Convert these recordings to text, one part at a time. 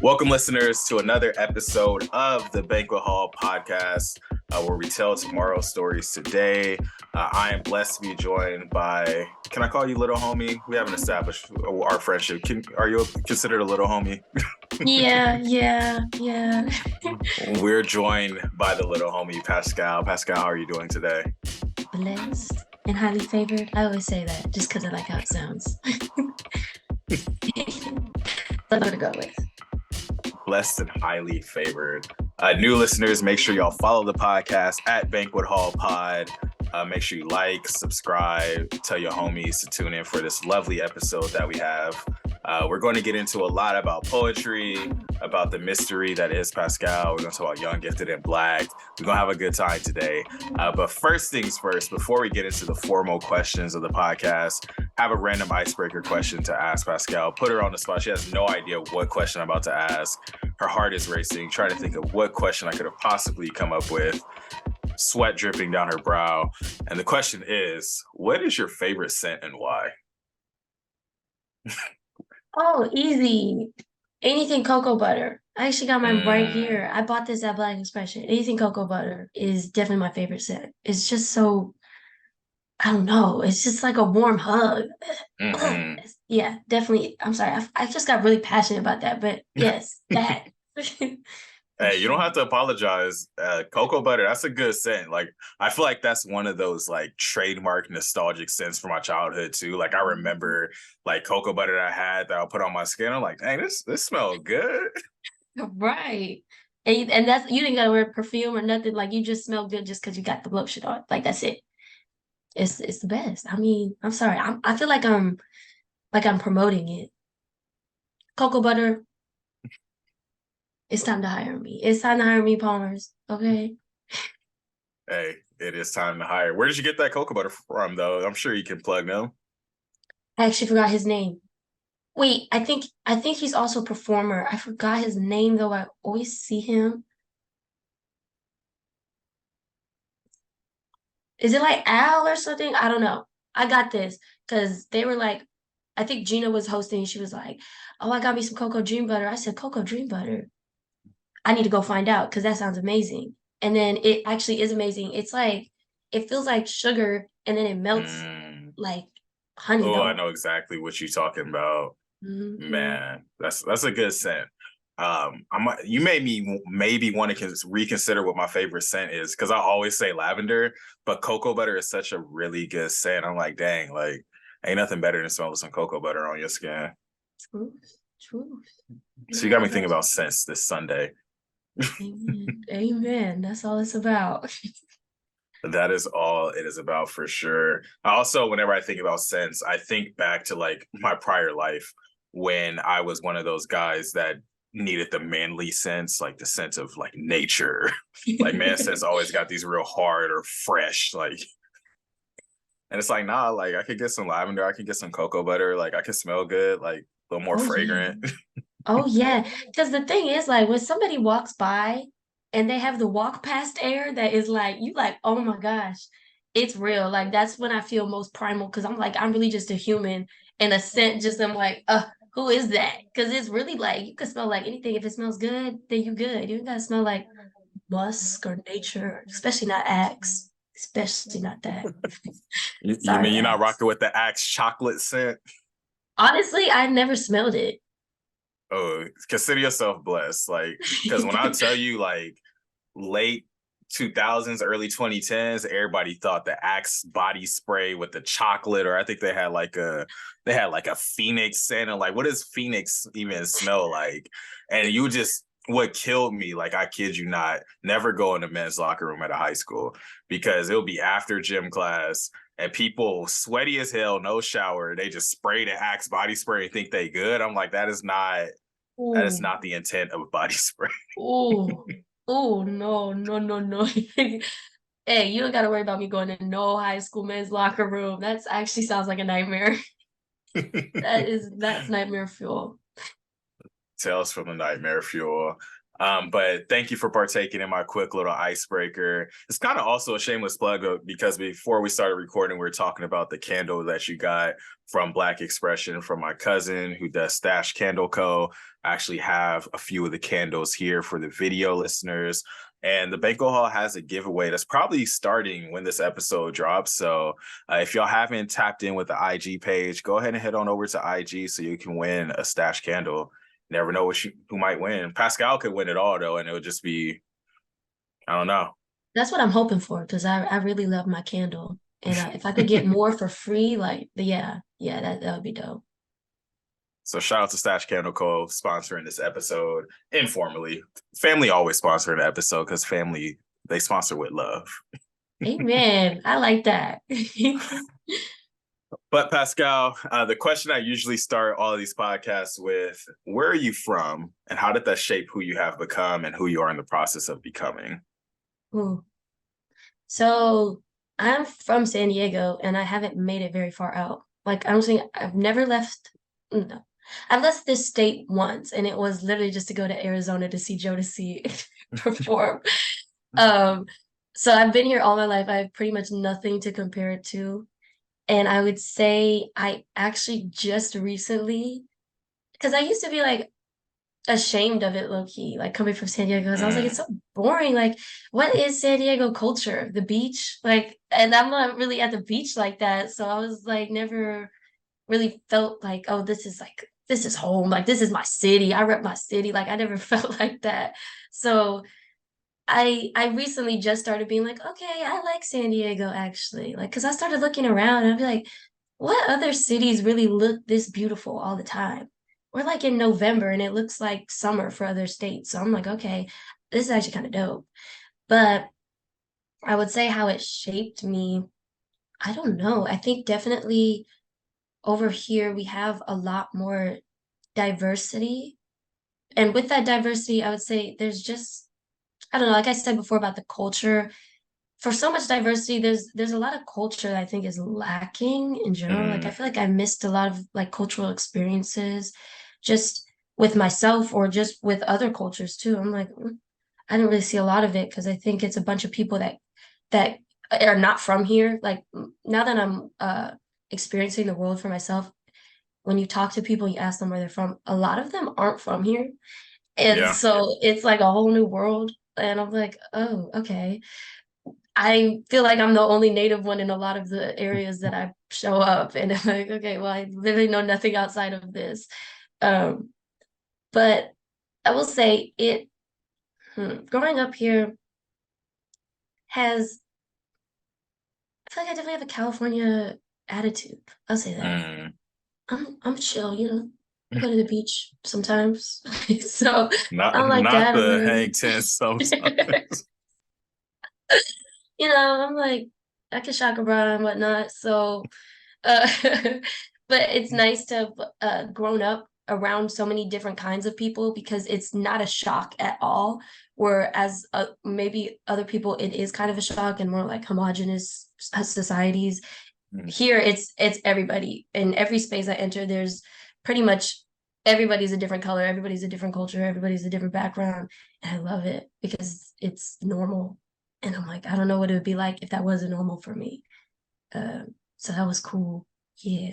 Welcome, listeners, to another episode of the Banquet Hall podcast, where we tell tomorrow's stories today. I am blessed to be joined by, can I call you little homie? We haven't established our friendship. Are you considered a little homie? Yeah. We're joined by the little homie, Pascal. Pascal, how are you doing today? Blessed and highly favored. I always say that just because I like how it sounds. That's what to go with. Blessed and highly favored. New listeners, make sure y'all follow the podcast at Banquet Hall Pod. Make sure you like, subscribe, tell your homies to tune in for this lovely episode that we have. We're going to get into a lot about poetry, about the mystery that is Pascal. We're going to talk about Young, Gifted, and Black. We're going to have a good time today. But first things first, before we get into the formal questions of the podcast, have a random icebreaker question to ask Pascal. Put her on the spot. She has no idea what question I'm about to ask. Her heart is racing, trying to think of what question I could have possibly come up with. Sweat dripping down her brow. And the question is, what is your favorite scent and why? Oh, easy. Anything cocoa butter. I actually got mine right here. I bought this at Black Expression. Anything cocoa butter is definitely my favorite scent. It's just so, I don't know. It's just like a warm hug. Yeah, definitely. I'm sorry. I just got really passionate about that. But yes, that. Hey, you don't have to apologize. Cocoa butter, that's a good scent. Like, I feel like that's one of those like trademark nostalgic scents from my childhood too. Like, I remember like cocoa butter that I had that I'll put on my skin. I'm like, dang, this smells good. Right. And that's you didn't gotta wear perfume or nothing. Like you just smell good just because you got the lotion on. Like that's it. It's the best. I mean, I'm sorry. I feel like I'm promoting it. Cocoa butter. It's time to hire me. It's time to hire me, Palmers. Okay. Hey, it is time to hire. Where did you get that cocoa butter from, though? I'm sure you can plug them. I actually forgot his name. Wait, I think he's also a performer. I forgot his name though. I always see him. Is it like Al or something? I don't know. I got this because they were like, I think Gina was hosting. She was like, "Oh, I got me some cocoa dream butter." I said, "Cocoa dream butter." I need to go find out because that sounds amazing. And then it actually is amazing. It's like it feels like sugar, and then it melts like honey Oh, I though. know exactly what you're talking about. Mm-hmm. Man, that's a good scent. You made me maybe want to reconsider what my favorite scent is because I always say lavender, but cocoa butter is such a really good scent. I'm like, dang, like ain't nothing better than smelling some cocoa butter on your skin. Truth. So you got me thinking about scents this Sunday. Amen. Amen. That's all it's about. That is all it is about for sure. I also, whenever I think about scents, I think back to like my prior life when I was one of those guys that needed the manly sense, like the sense of like nature. Like man scents always got these real hard or fresh, like, and it's like, nah, like I could get some lavender, I could get some cocoa butter, like I could smell good, like a little more Oh yeah. fragrant. Oh yeah. Because the thing is, like, when somebody walks by and they have the walk past air that is like, you like, oh my gosh, it's real. Like that's when I feel most primal because I'm like, I'm really just a human and a scent just I'm like, who is that? Because it's really like you can smell like anything. If it smells good, then you good. You don't gotta smell like musk or nature, especially not Axe. Especially not that. You Sorry, mean you're not Axe. rocking with the Axe chocolate scent? Honestly, I never smelled it. Oh, consider yourself blessed. Like, because when I tell you, like, late 2000s, early 2010s, everybody thought the Axe body spray with the chocolate, or I think they had like a Phoenix scent. And like, what does Phoenix even smell like? And you just what killed me, like I kid you not, never go in the men's locker room at a high school because it'll be after gym class and people sweaty as hell, no shower. They just spray the Axe body spray and think they good. I'm like, that is Ooh. not the intent of body spray. Oh, oh no. Hey, you don't gotta worry about me going to no high school men's locker room. That's actually sounds like a nightmare. That's nightmare fuel. Tales from the Nightmare Fuel. But thank you for partaking in my quick little icebreaker. It's kind of also a shameless plug because before we started recording, we were talking about the candle that you got from Black Expression from my cousin who does StashCandleCo. I actually have a few of the candles here for the video listeners. And the Banquet Hall has a giveaway that's probably starting when this episode drops. So if y'all haven't tapped in with the IG page, go ahead and head on over to IG so you can win a Stash candle. Never know who might win. Pascal could win it all though, and it would just be, I don't know. That's what I'm hoping for because I really love my candle. And if I could get more for free, like, yeah, that would be dope. So shout out to StashCandleCo sponsoring this episode informally. Family always sponsoring the episode because family, they sponsor with love. Amen. I like that. But Pascal, the question I usually start all of these podcasts with, where are you from and how did that shape who you have become and who you are in the process of becoming? Ooh. So I'm from San Diego and I haven't made it very far out. Like, I don't think I've never left. No. I've left this state once, and it was literally just to go to Arizona to see Jodeci perform. So I've been here all my life. I have pretty much nothing to compare it to. And I would say I actually just recently, because I used to be like ashamed of it low key, like coming from San Diego, because I was like, it's so boring. Like, what is San Diego culture? The beach? Like, and I'm not really at the beach like that. So I was like, never really felt like, oh, this is home. Like, this is my city. I rep my city. Like, I never felt like that. So I recently just started being like, okay, I like San Diego actually. Like, because I started looking around and I'd be like, what other cities really look this beautiful all the time? We're like in November and it looks like summer for other states. So I'm like, okay, this is actually kind of dope. But I would say how it shaped me, I don't know. I think definitely over here we have a lot more diversity. And with that diversity, I would say there's just, I don't know, like I said before about the culture, for so much diversity, there's a lot of culture that I think is lacking in general. Like I feel like I missed a lot of like cultural experiences just with myself or just with other cultures too. I'm like, I didn't really see a lot of it because I think it's a bunch of people that are not from here. Like now that I'm experiencing the world for myself, when you talk to people, you ask them where they're from, a lot of them aren't from here. And Yeah. so it's like a whole new world. And I'm like, oh, okay. I feel like I'm the only native one in a lot of the areas that I show up. And I'm like, okay, well, I literally know nothing outside of this. Um, but I will say growing up here has, I feel like I definitely have a California attitude. I'll say that. I'm chill, you know. I go to the beach sometimes. So I'm like Not that. the hang ten sometimes. You know, I'm like, I can shaka bra and whatnot. So, uh, but it's nice to have grown up around so many different kinds of people because it's not a shock at all. Whereas maybe other people, it is kind of a shock and more like homogenous societies. Here, it's everybody. In every space I enter, there's pretty much everybody's a different color, everybody's a different culture, everybody's a different background. And I love it because it's normal. And I'm like, I don't know what it would be like if that wasn't normal for me. So that was cool. Yeah.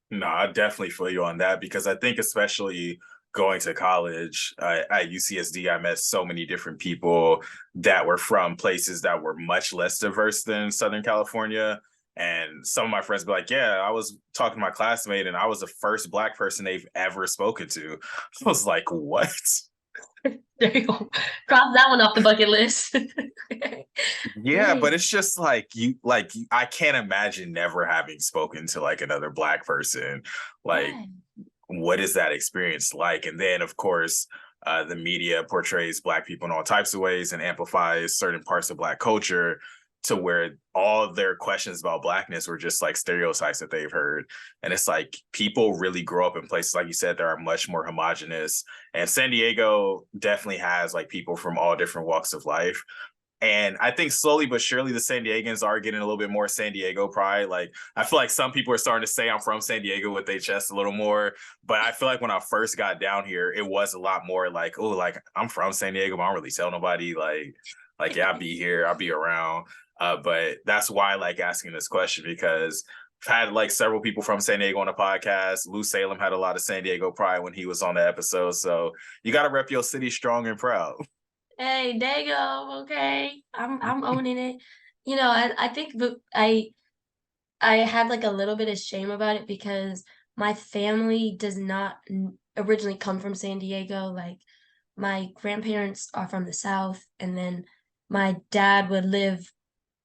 No, I definitely feel you on that because I think especially going to college at UCSD, I met so many different people that were from places that were much less diverse than Southern California. And some of my friends be like, yeah, I was talking to my classmate and I was the first Black person they've ever spoken to. I was like, what? There you go. Cross that one off the bucket list. Yeah, Right. but it's just like I can't imagine never having spoken to like another Black person. Like, Yeah. what is that experience like? And then, of course, the media portrays Black people in all types of ways and amplifies certain parts of Black culture to where all of their questions about Blackness were just like stereotypes that they've heard. And it's like people really grow up in places, like you said, that are much more homogenous. And San Diego definitely has like people from all different walks of life. And I think slowly but surely the San Diegans are getting a little bit more San Diego pride. Like I feel like some people are starting to say I'm from San Diego with their chest a little more. But I feel like when I first got down here, it was a lot more like, oh, like I'm from San Diego, but I don't really tell nobody. Like yeah, I'll be here, I'll be around. But that's why I like asking this question, because I've had like several people from San Diego on the podcast. Lou Salem had a lot of San Diego pride when he was on the episode. So you got to rep your city strong and proud. Hey, there you go. Okay, I'm owning it. You know, I think I have like a little bit of shame about it because my family does not originally come from San Diego. Like my grandparents are from the South, and then my dad would live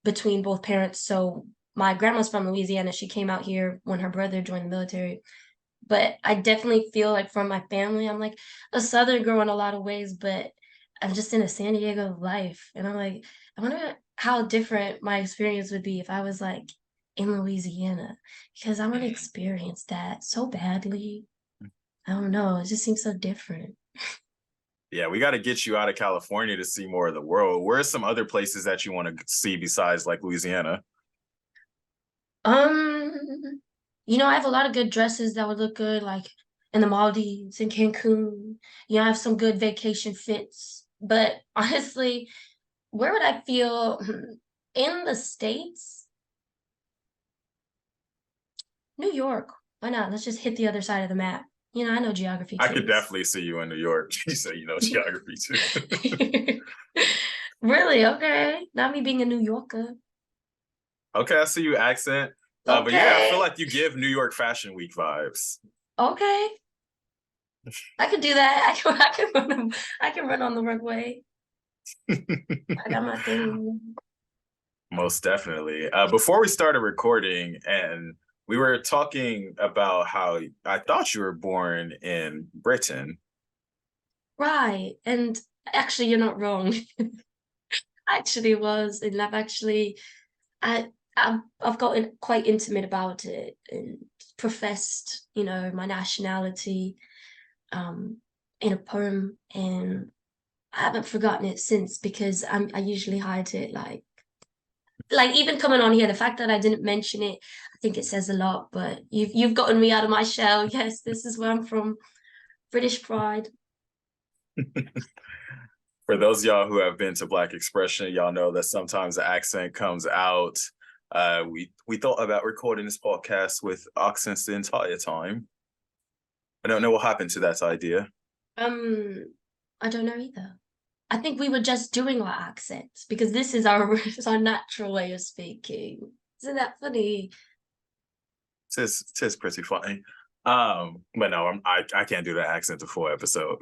between both parents. So my grandma's from Louisiana. She came out here when her brother joined the military. But I definitely feel like from my family, I'm like a Southern girl in a lot of ways, but I'm just in a San Diego life. And I'm like, I wonder how different my experience would be if I was like in Louisiana, because I want to experience that so badly. I don't know. It just seems so different. Yeah, we got to get you out of California to see more of the world. Where are some other places that you want to see besides like Louisiana? Um, I have a lot of good dresses that would look good, like in the Maldives, in Cancun. I have some good vacation fits. But honestly, where would I feel in the States? New York. Why not? Let's just hit the other side of the map. I know geography I could too. definitely see you in New York. You say you know geography too. Really? Okay. Not me being a New Yorker. Okay, I see you accent. But yeah, I feel Okay. like you give New York Fashion Week vibes. Okay. I could do that. I can run on the runway. I got my thing. Most definitely. Before we started recording, and we were talking about how I thought you were born in Britain. Right. And actually, you're not wrong. I actually was, and I, I've gotten quite intimate about it and professed, my nationality, um, in a poem, and I haven't forgotten it since because I usually hide it, like even coming on here, the fact that I didn't mention it, I think it says a lot. But you've gotten me out of my shell. Yes, this is where I'm from. British pride. For those of y'all who have been to Black Expression, y'all know that sometimes the accent comes out. We thought about recording this podcast with accents the entire time. I don't know what happened to that idea. Um, I don't know either. I think we were just doing our accents because this is our it's our natural way of speaking. Isn't that funny? Tis pretty funny. But no, I can't do that accent the full episode.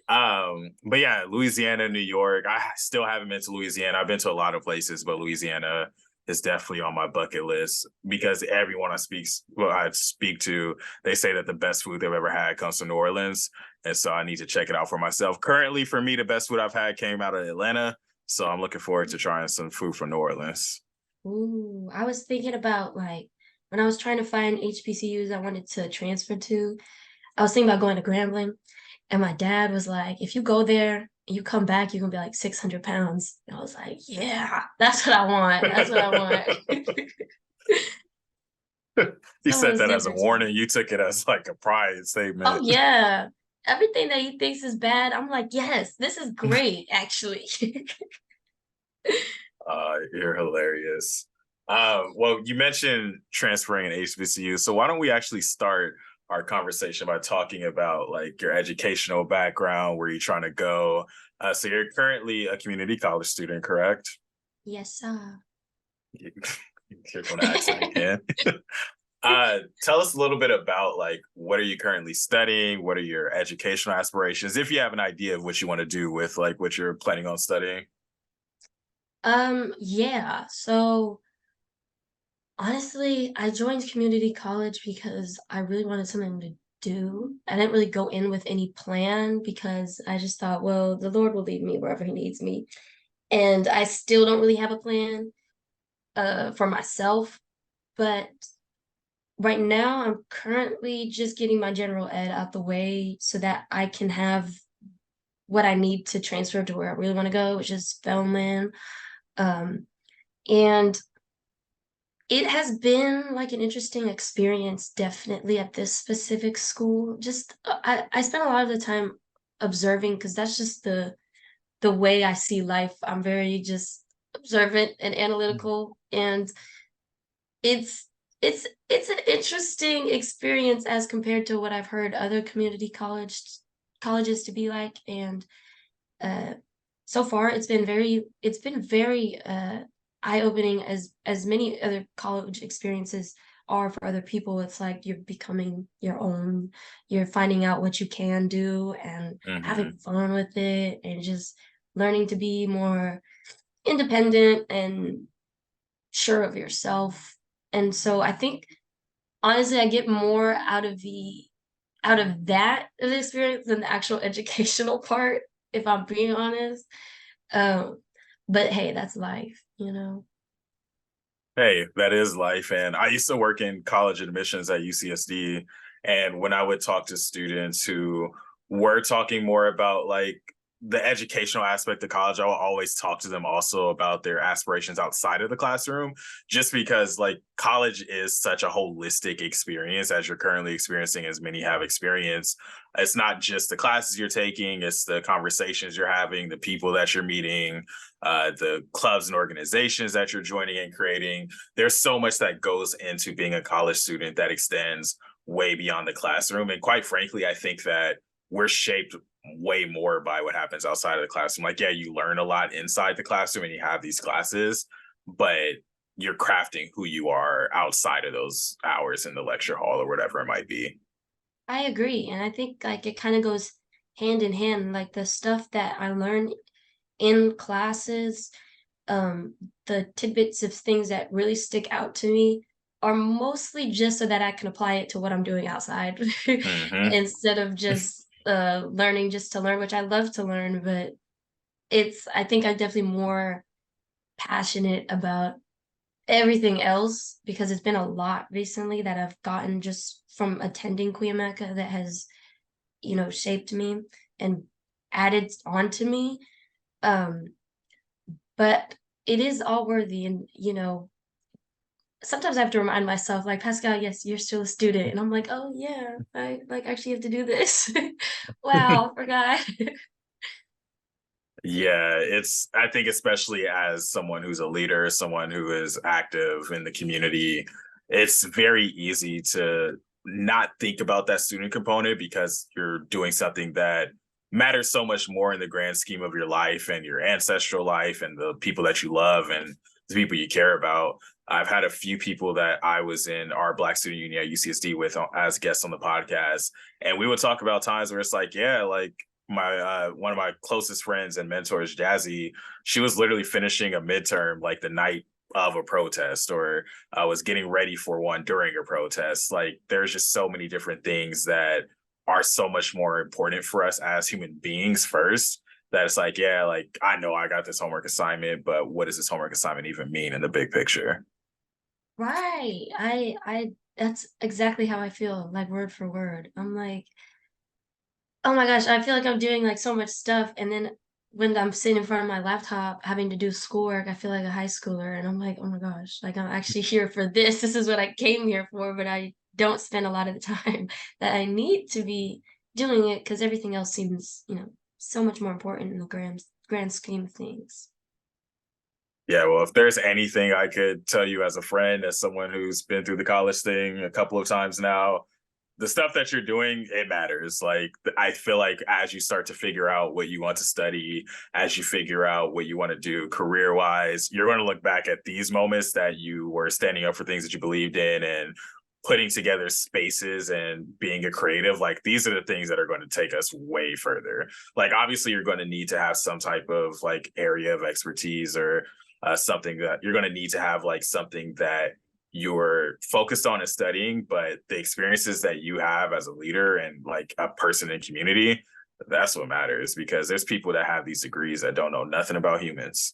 But yeah, Louisiana, New York. I still haven't been to Louisiana. I've been to a lot of places, but Louisiana is definitely on my bucket list because everyone I speak to, they say that the best food they've ever had comes from New Orleans. And so I need to check it out for myself. Currently, for me, the best food I've had came out of Atlanta. So I'm looking forward to trying some food from New Orleans. Ooh, I was thinking about like when I was trying to find HBCUs I wanted to transfer to, I was thinking about going to Grambling, and my dad was like, if you go there and you come back, you're gonna be like 600 pounds. And I was like, yeah, that's what I want. That's what I want. He Some of said those that as a differences. warning. You took it as like a pride Oh statement. yeah. Everything that he thinks is bad, I'm like, yes, this is great, actually. You're hilarious. Well, you mentioned transferring in HBCU, so why don't we actually start our conversation by talking about like your educational background, where you're trying to go. So you're currently a community college student, correct? Yes, sir. You're going to accent again. Tell us a little bit about like what are you currently studying? What are your educational aspirations? If you have an idea of what you want to do with like what you're planning on studying. Yeah. So honestly, I joined community college because I really wanted something to do. I didn't really go in with any plan because I just thought, well, the Lord will lead me wherever he needs me. And I still don't really have a plan for myself, but right now I'm currently just getting my general ed out the way so that I can have what I need to transfer to where I really want to go, which is Spelman. And it has been like an interesting experience, definitely at this specific school. Just I spent a lot of the time observing because that's just the way I see life. I'm very just observant and analytical, and it's it's an interesting experience as compared to what I've heard other community colleges to be like. And uh so far it's been very eye-opening, as many other college experiences are for other people. It's like you're becoming your own, you're finding out what you can do and having Hmm. fun with it, and just learning to be more independent and sure of yourself. And so I think honestly I get more out of that of the experience than the actual educational part, if I'm being honest. Um, but hey, that's life, you know? Hey, that is life. And I used to work in college admissions at UCSD. And when I would talk to students who were talking more about like the educational aspect of college, I will always talk to them also about their aspirations outside of the classroom, just because like college is such a holistic experience as you're currently experiencing, as many have experienced. It's not just the classes you're taking, it's the conversations you're having, the people that you're meeting, the clubs and organizations that you're joining and creating. There's so much that goes into being a college student that extends way beyond the classroom. And quite frankly, I think that we're shaped way more by what happens outside of the classroom. Like, yeah, you learn a lot inside the classroom and you have these classes, but you're crafting who you are outside of those hours in the lecture hall or whatever it might be. I agree. And I think like it kind of goes hand in hand. Like the stuff that I learn in classes, um, the tidbits of things that really stick out to me are mostly just so that I can apply it to what I'm doing outside Hmm. instead of just learning just to learn, which I love to learn, but I think I'm definitely more passionate about everything else because it's been a lot recently that I've gotten just from attending Cuyamaca that has, you know, shaped me and added onto me. Um, but it is all worthy, and you know, sometimes I have to remind myself, like, Pascal, yes, you're still a student. And I'm like, oh yeah, I like actually have to do this. Wow, I forgot. Yeah, I think, especially as someone who's a leader, someone who is active in the community, it's very easy to not think about that student component because you're doing something that matters so much more in the grand scheme of your life and your ancestral life and the people that you love and the people you care about. I've had a few people that I was in our Black Student Union at UCSD with as guests on the podcast, and we would talk about times where it's like, yeah, like my one of my closest friends and mentors, Jazzy, she was literally finishing a midterm like the night of a protest, or was getting ready for one during a protest. Like there's just so many different things that are so much more important for us as human beings first, that it's like, yeah, like I know I got this homework assignment, but what does this homework assignment even mean in the big picture? Right. That's exactly how I feel, like word for word. I'm like, oh my gosh, I feel like I'm doing like so much stuff. And then when I'm sitting in front of my laptop having to do schoolwork, I feel like a high schooler. And I'm like, oh my gosh, like I'm actually here for this. This is what I came here for, but I don't spend a lot of the time that I need to be doing it because everything else seems, you know, so much more important in the grand scheme of things. Yeah, well, if there's anything I could tell you as a friend, as someone who's been through the college thing a couple of times now, the stuff that you're doing, it matters. Like, I feel like as you start to figure out what you want to study, as you figure out what you want to do career wise, you're going to look back at these moments that you were standing up for things that you believed in and putting together spaces and being a creative. Like, these are the things that are going to take us way further. Like, obviously, you're going to need to have some type of like area of expertise, or something that you're going to need to have, like something that you're focused on and studying, but the experiences that you have as a leader and like a person in community, that's what matters, because there's people that have these degrees that don't know nothing about humans.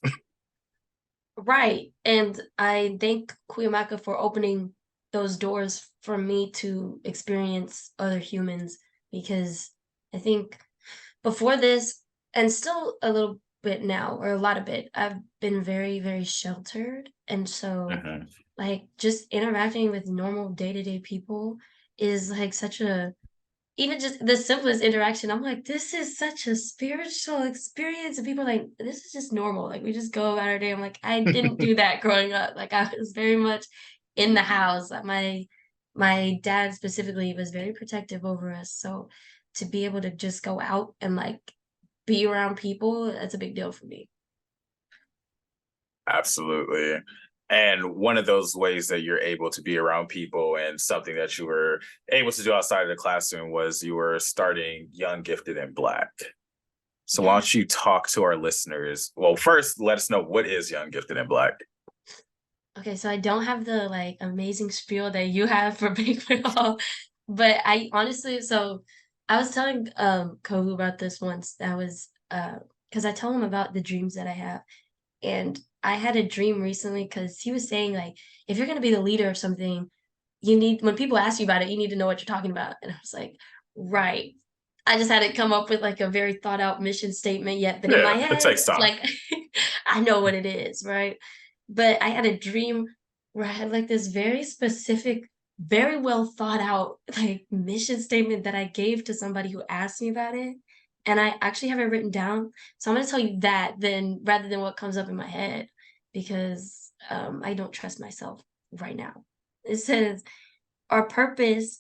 Right. And I thank Cuyamaca for opening those doors for me to experience other humans because I think before this, and still a little bit now, or a lot of it, I've been very, very sheltered. And so, Hmm. like, just interacting with normal day-to-day people is like such a, even just the simplest interaction, I'm like, this is such a spiritual experience. And people are like, this is just normal. Like, we just go about our day. I'm like, I didn't do that growing up. Like, I was very much in the house. My dad specifically was very protective over us. So to be able to just go out and like be around people, that's a big deal for me. Absolutely. And one of those ways that you're able to be around people and something that you were able to do outside of the classroom was you were starting Young, Gifted, and Black. So why Yeah. don't you talk to our listeners? Well, first, let us know what is Young, Gifted, and Black. Okay, so I don't have the like amazing spiel that you have for banquet hall, but I honestly, so I was telling Kohu about this once. That was because I tell him about the dreams that I have. And I had a dream recently because he was saying like, if you're gonna be the leader of something, you need, when people ask you about it, you need to know what you're talking about. And I was like, right. I just hadn't come up with like a very thought out mission statement yet, but in my Yeah, it head, takes time. like I know what it is, right? But I had a dream where I had like this very specific, very well thought out like mission statement that I gave to somebody who asked me about it. And I actually have it written down. So I'm gonna tell you that then rather than what comes up in my head, because I don't trust myself right now. It says, our purpose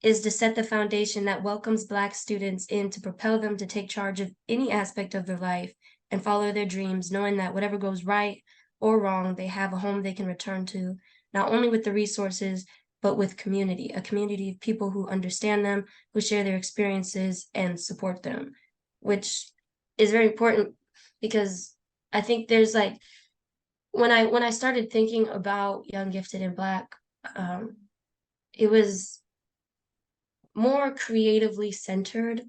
is to set the foundation that welcomes Black students in to propel them to take charge of any aspect of their life and follow their dreams, knowing that whatever goes right or wrong, they have a home they can return to, not only with the resources, but with community, a community of people who understand them, who share their experiences and support them, which is very important because I think there's like, when I started thinking about Young, Gifted, and Black, um, it was more creatively centered.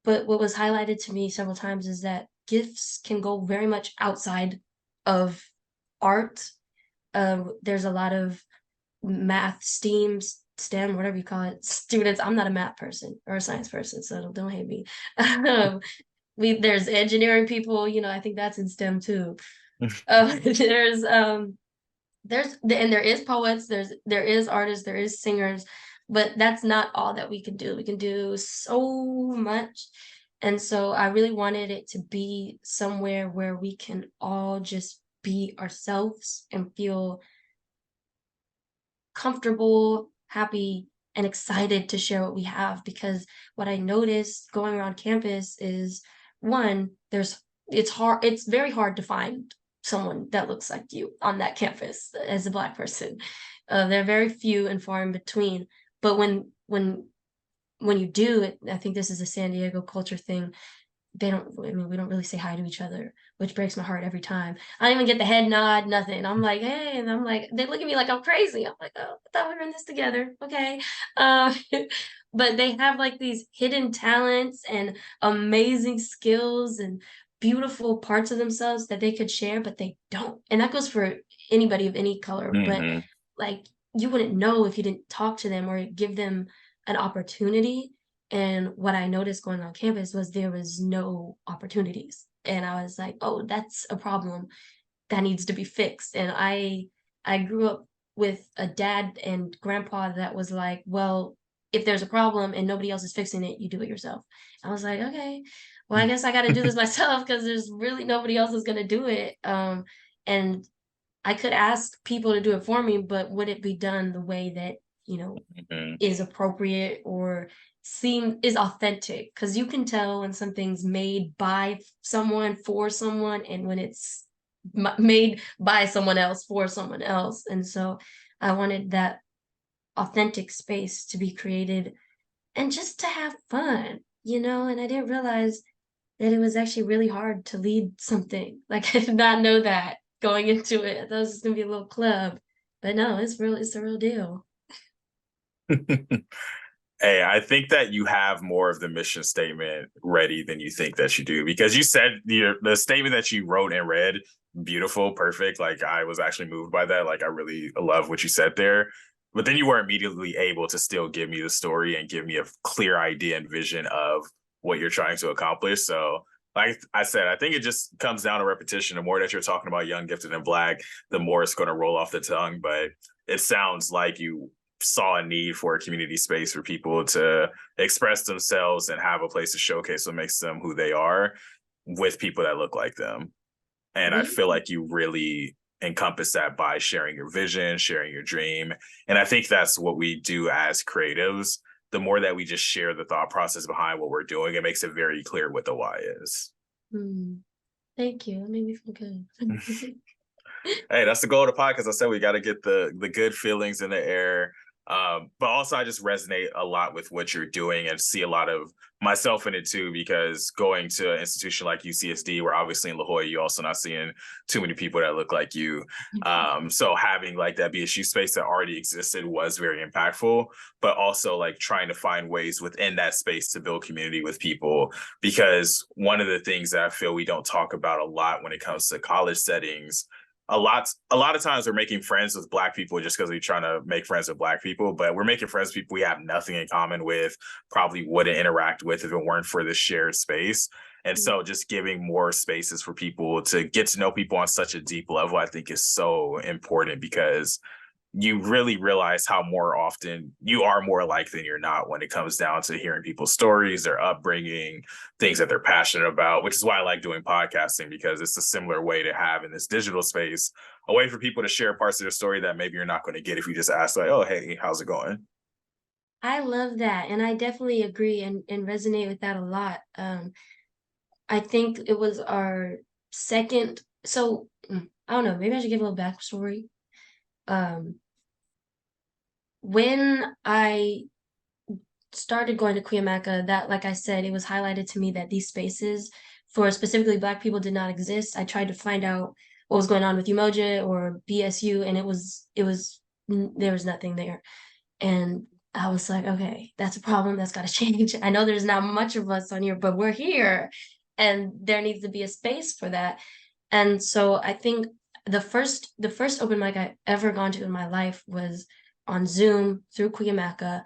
But what was highlighted to me several times is that gifts can go very much outside of art. There's a lot of math, STEM, whatever you call it, students. I'm not a math person or a science person, so don't hate me. There's engineering people, I think that's in STEM too. And there is poets, there is artists, there is singers, but that's not all that we can do. We can do so much. And so I really wanted it to be somewhere where we can all just be ourselves and feel comfortable, happy, and excited to share what we have. Because what I noticed going around campus is, one, it's very hard to find someone that looks like you on that campus as a Black person. They're very few and far in between. But when you do, I think this is a San Diego culture thing. I mean, we don't really say hi to each other, which breaks my heart every time. I don't even get the head nod, nothing. I'm like, hey, and I'm like, they look at me like I'm crazy. I'm like, oh, I thought we were in this together. Okay. Uh, but they have like these hidden talents and amazing skills and beautiful parts of themselves that they could share, but they don't. And that goes for anybody of any color. But Hmm. like, you wouldn't know if you didn't talk to them or give them an opportunity. And what I noticed going on campus was there was no opportunities. And I was like, oh, that's a problem that needs to be fixed. And I grew up with a dad and grandpa that was like, well, if there's a problem and nobody else is fixing it, you do it yourself. I was like, okay, well, I guess I got to do this myself because there's really nobody else is going to do it. And I could ask people to do it for me, but would it be done the way that, you know, Hmm. is appropriate or is authentic? Because you can tell when something's made by someone for someone and when it's made by someone else for someone else. And so I wanted that authentic space to be created and just to have fun, and I didn't realize that it was actually really hard to lead something. Like, I did not know that going into it. I thought it was just gonna be a little club, but no, it's a real deal. Hey, I think that you have more of the mission statement ready than you think that you do because you said the statement that you wrote and read, beautiful, perfect. Like I was actually moved by that. Like I really love what you said there. But then you were immediately able to still give me the story and give me a clear idea and vision of what you're trying to accomplish. So like I said, I think it just comes down to repetition. The more that you're talking about young, gifted, and black, the more it's going to roll off the tongue. But it sounds like you saw a need for a community space for people to express themselves and have a place to showcase what makes them who they are with people that look like them. And I feel like you really encompass that by sharing your vision, sharing your dream. And I think that's what we do as creatives. The more that we just share the thought process behind what we're doing, it makes it very clear what the why is. Thank you. That made me feel good. Hey, that's the goal of the podcast. I said we got to get the good feelings in the air. But also, I just resonate a lot with what you're doing and see a lot of myself in it too, because going to an institution like UCSD, where obviously in La Jolla, you're also not seeing too many people that look like you. So having like that BSU space that already existed was very impactful, but also like trying to find ways within that space to build community with people. Because one of the things that I feel we don't talk about a lot when it comes to college settings, a lot of times we're making friends with black people just because we're trying to make friends with black people, but we're making friends with people we have nothing in common with, probably wouldn't interact with if it weren't for this shared space. And so just giving more spaces for people to get to know people on such a deep level, I think is so important, because you really realize how more often you are more alike than you're not when it comes down to hearing people's stories, their upbringing, things that they're passionate about, which is why I like doing podcasting, because it's a similar way to have in this digital space, a way for people to share parts of their story that maybe you're not going to get if you just ask like, oh, hey, how's it going? I love that, and I definitely agree and resonate with that a lot. I think it was our second. So I don't know. Maybe I should give a little backstory. Um, when I started going to Cuyamaca, that, like I said, it was highlighted to me that these spaces for specifically Black people did not exist. I tried to find out what was going on with Umoja or BSU, and there was nothing there. And I was like, okay, that's a problem. That's got to change. I know there's not much of us on here, but we're here, and there needs to be a space for that. And so I think the first open mic I ever gone to in my life was on Zoom through Cuyamaca,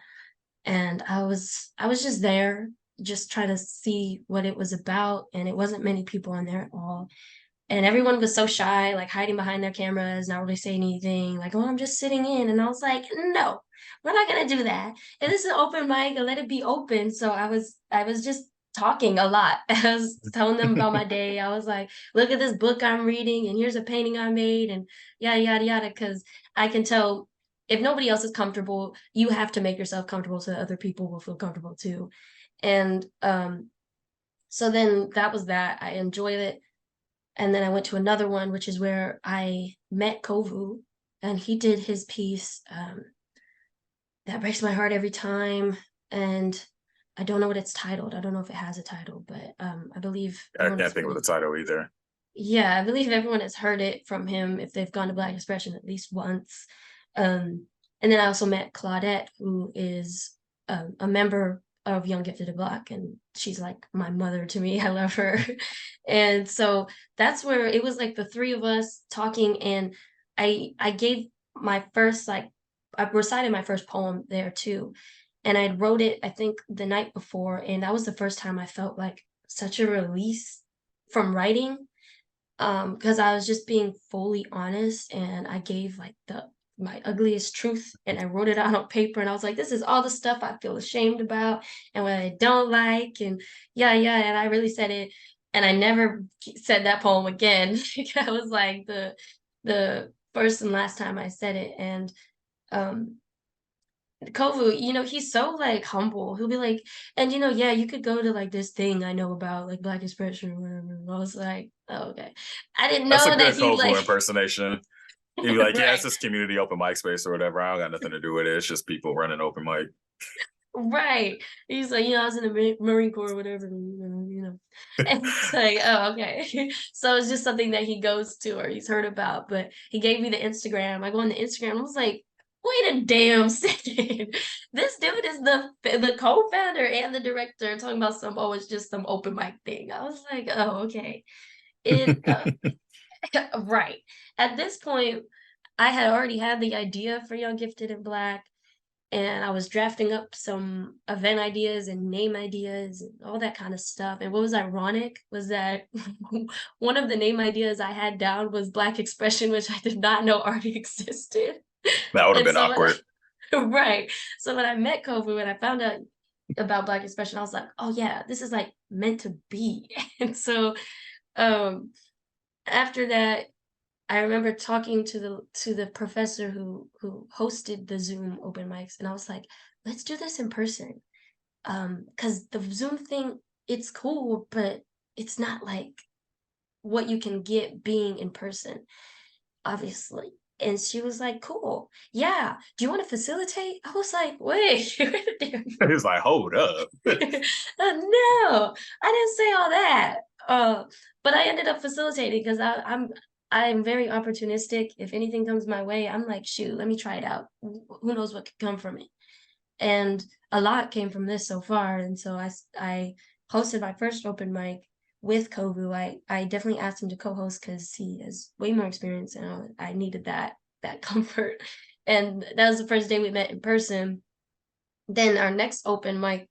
and I was just there, just trying to see what it was about, and it wasn't many people on there at all. And everyone was so shy, like hiding behind their cameras, not really saying anything, like, oh, I'm just sitting in. And I was like, no, we're not gonna do that. If this is an open mic, let it be open. So I was just talking a lot. I was telling them about my day. I was like, look at this book I'm reading, and here's a painting I made, and yada yada yada. Because I can tell if nobody else is comfortable, you have to make yourself comfortable so that other people will feel comfortable too. And so then that was that. I enjoyed it. And then I went to another one, which is where I met Kovu, and he did his piece, that breaks my heart every time. And I don't know what it's titled. I don't know if it has a title, but I believe I everyone can't has think heard of the it. title either. Yeah, I believe everyone has heard it from him if they've gone to Black Expression at least once. And then I also met Claudette, who is a member of Young Gifted and Black, and she's like my mother to me. I love her. And so that's where it was like the three of us talking, and I gave my first, like, I recited my first poem there too. And I wrote it, I think, the night before, and that was the first time I felt like such a release from writing, because I was just being fully honest, and I gave like the my ugliest truth, and I wrote it out on paper, and I was like, this is all the stuff I feel ashamed about and what I don't like, and yeah, and I really said it. And I never said that poem again. That was like the first and last time I said it. And um Kovu, he's so like humble. He'll be like, and yeah, you could go to like this thing I know about like Black expression or whatever. And I was like, oh, okay. I didn't That's a know that good he Kovu like impersonation. He'd be like, yeah, it's right, this community open mic space or whatever. I don't got nothing to do with it. It's just people running open mic. right. He's like, I was in the Marine Corps or whatever, And it's like, oh, okay. So it's just something that he goes to or he's heard about. But he gave me the Instagram. I go on the Instagram. I was like, wait a damn second. This dude is the co-founder and the director talking about it's just some open mic thing. I was like, oh, okay. It right. At this point, I had already had the idea for Young Gifted and Black. and I was drafting up some event ideas and name ideas and all that kind of stuff. And what was ironic was that one of the name ideas I had down was Black expression, which I did not know already existed. That would have And been so when awkward. right. So when I met Kofu and I found out about Black expression, I was like, oh yeah, this is like meant to be. And so um after that, I remember talking to the professor who hosted the Zoom open mics, and I was like, let's do this in person. Because the Zoom thing, it's cool, but it's not like what you can get being in person, obviously. And she was like, cool. Yeah. Do you want to facilitate? I was like, wait, He was like, hold up. no, I didn't say all that. But I ended up facilitating because I'm very opportunistic. If anything comes my way, I'm like, shoot, let me try it out. Who knows what could come from it? And a lot came from this so far. And so I hosted my first open mic with Kovu. I definitely asked him to co-host because he has way more experience, and I needed that comfort. And that was the first day we met in person. Then our next open mic,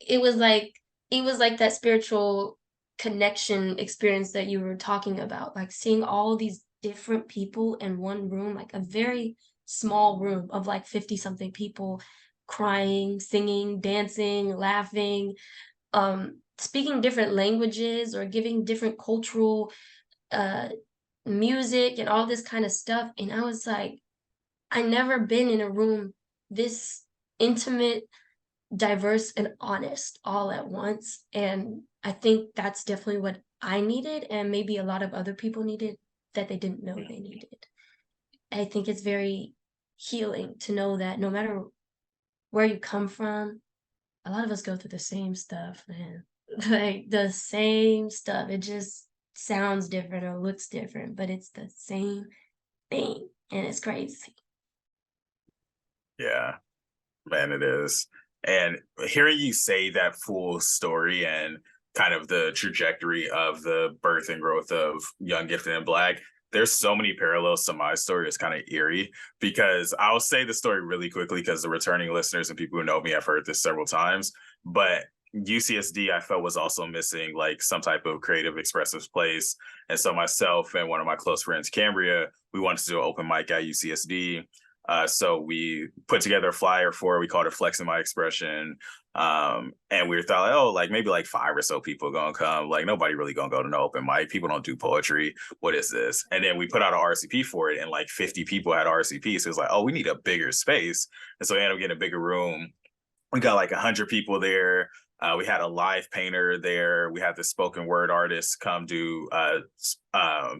it was like that spiritual connection experience that you were talking about, like seeing all these different people in one room, like a very small room of like 50 something people, crying, singing, dancing, laughing, speaking different languages or giving different cultural uh music and all this kind of stuff. And I was like, I never been in a room this intimate, diverse, and honest all at once. And I think that's definitely what I needed, and maybe a lot of other people needed that they didn't know they needed. I think it's very healing to know that no matter where you come from, a lot of us go through the same stuff, man. Like the same stuff. It just sounds different or looks different, but it's the same thing. And it's crazy. Yeah, man, it is. And hearing you say that full story and kind of the trajectory of the birth and growth of Young, Gifted, and Black, there's so many parallels to my story. It's kind of eerie because I'll say the story really quickly because the returning listeners and people who know me have heard this several times. But UCSD, I felt, was also missing like some type of creative, expressive place. And so myself and one of my close friends, Cambria, we wanted to do an open mic at UCSD. So we put together a flyer for it. We called it Flexing My Expression. And we thought, like, oh, like maybe like 5 or so people gonna come. Like nobody really gonna go to no open mic. People don't do poetry. What is this? And then we put out an RCP for it, and like 50 people had RCP. So it was like, oh, we need a bigger space. And so we ended up getting a bigger room. We got like 100 people there. We had a live painter there. We had the spoken word artist come do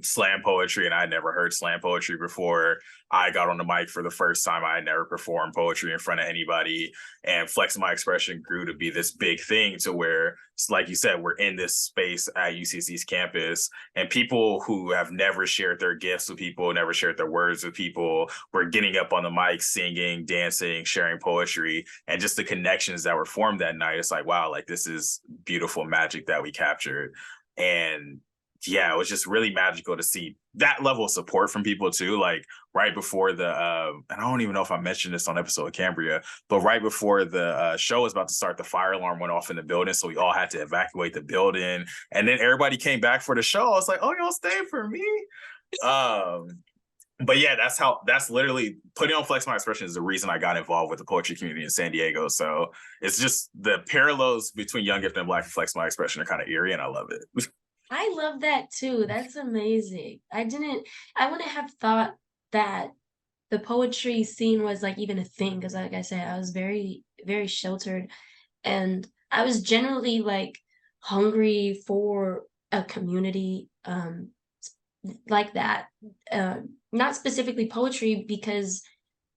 slam poetry, and I had never heard slam poetry before. I got on the mic for the first time. I had never performed poetry in front of anybody, and Flex My Expression grew to be this big thing to where, like you said, we're in this space at UCSC's campus, and people who have never shared their gifts with people, never shared their words with people, were getting up on the mic, singing, dancing, sharing poetry, and just the connections that were formed that night. It's like, wow, like this is beautiful magic that we captured. And yeah, it was just really magical to see that level of support from people too. Like right before the, and I don't even know if I mentioned this on episode of Cambria, but right before the show was about to start, the fire alarm went off in the building. So we all had to evacuate the building. And then everybody came back for the show. I was like, oh, y'all stayed for me? But yeah, that's literally putting on Flex My Expression is the reason I got involved with the poetry community in San Diego. So it's just the parallels between Young, Gifted, and Black and Flex My Expression are kind of eerie, and I love it. I love that too. That's amazing. I wouldn't have thought that the poetry scene was like even a thing because like I said, I was very, very sheltered, and I was generally like hungry for a community like that. Not specifically poetry because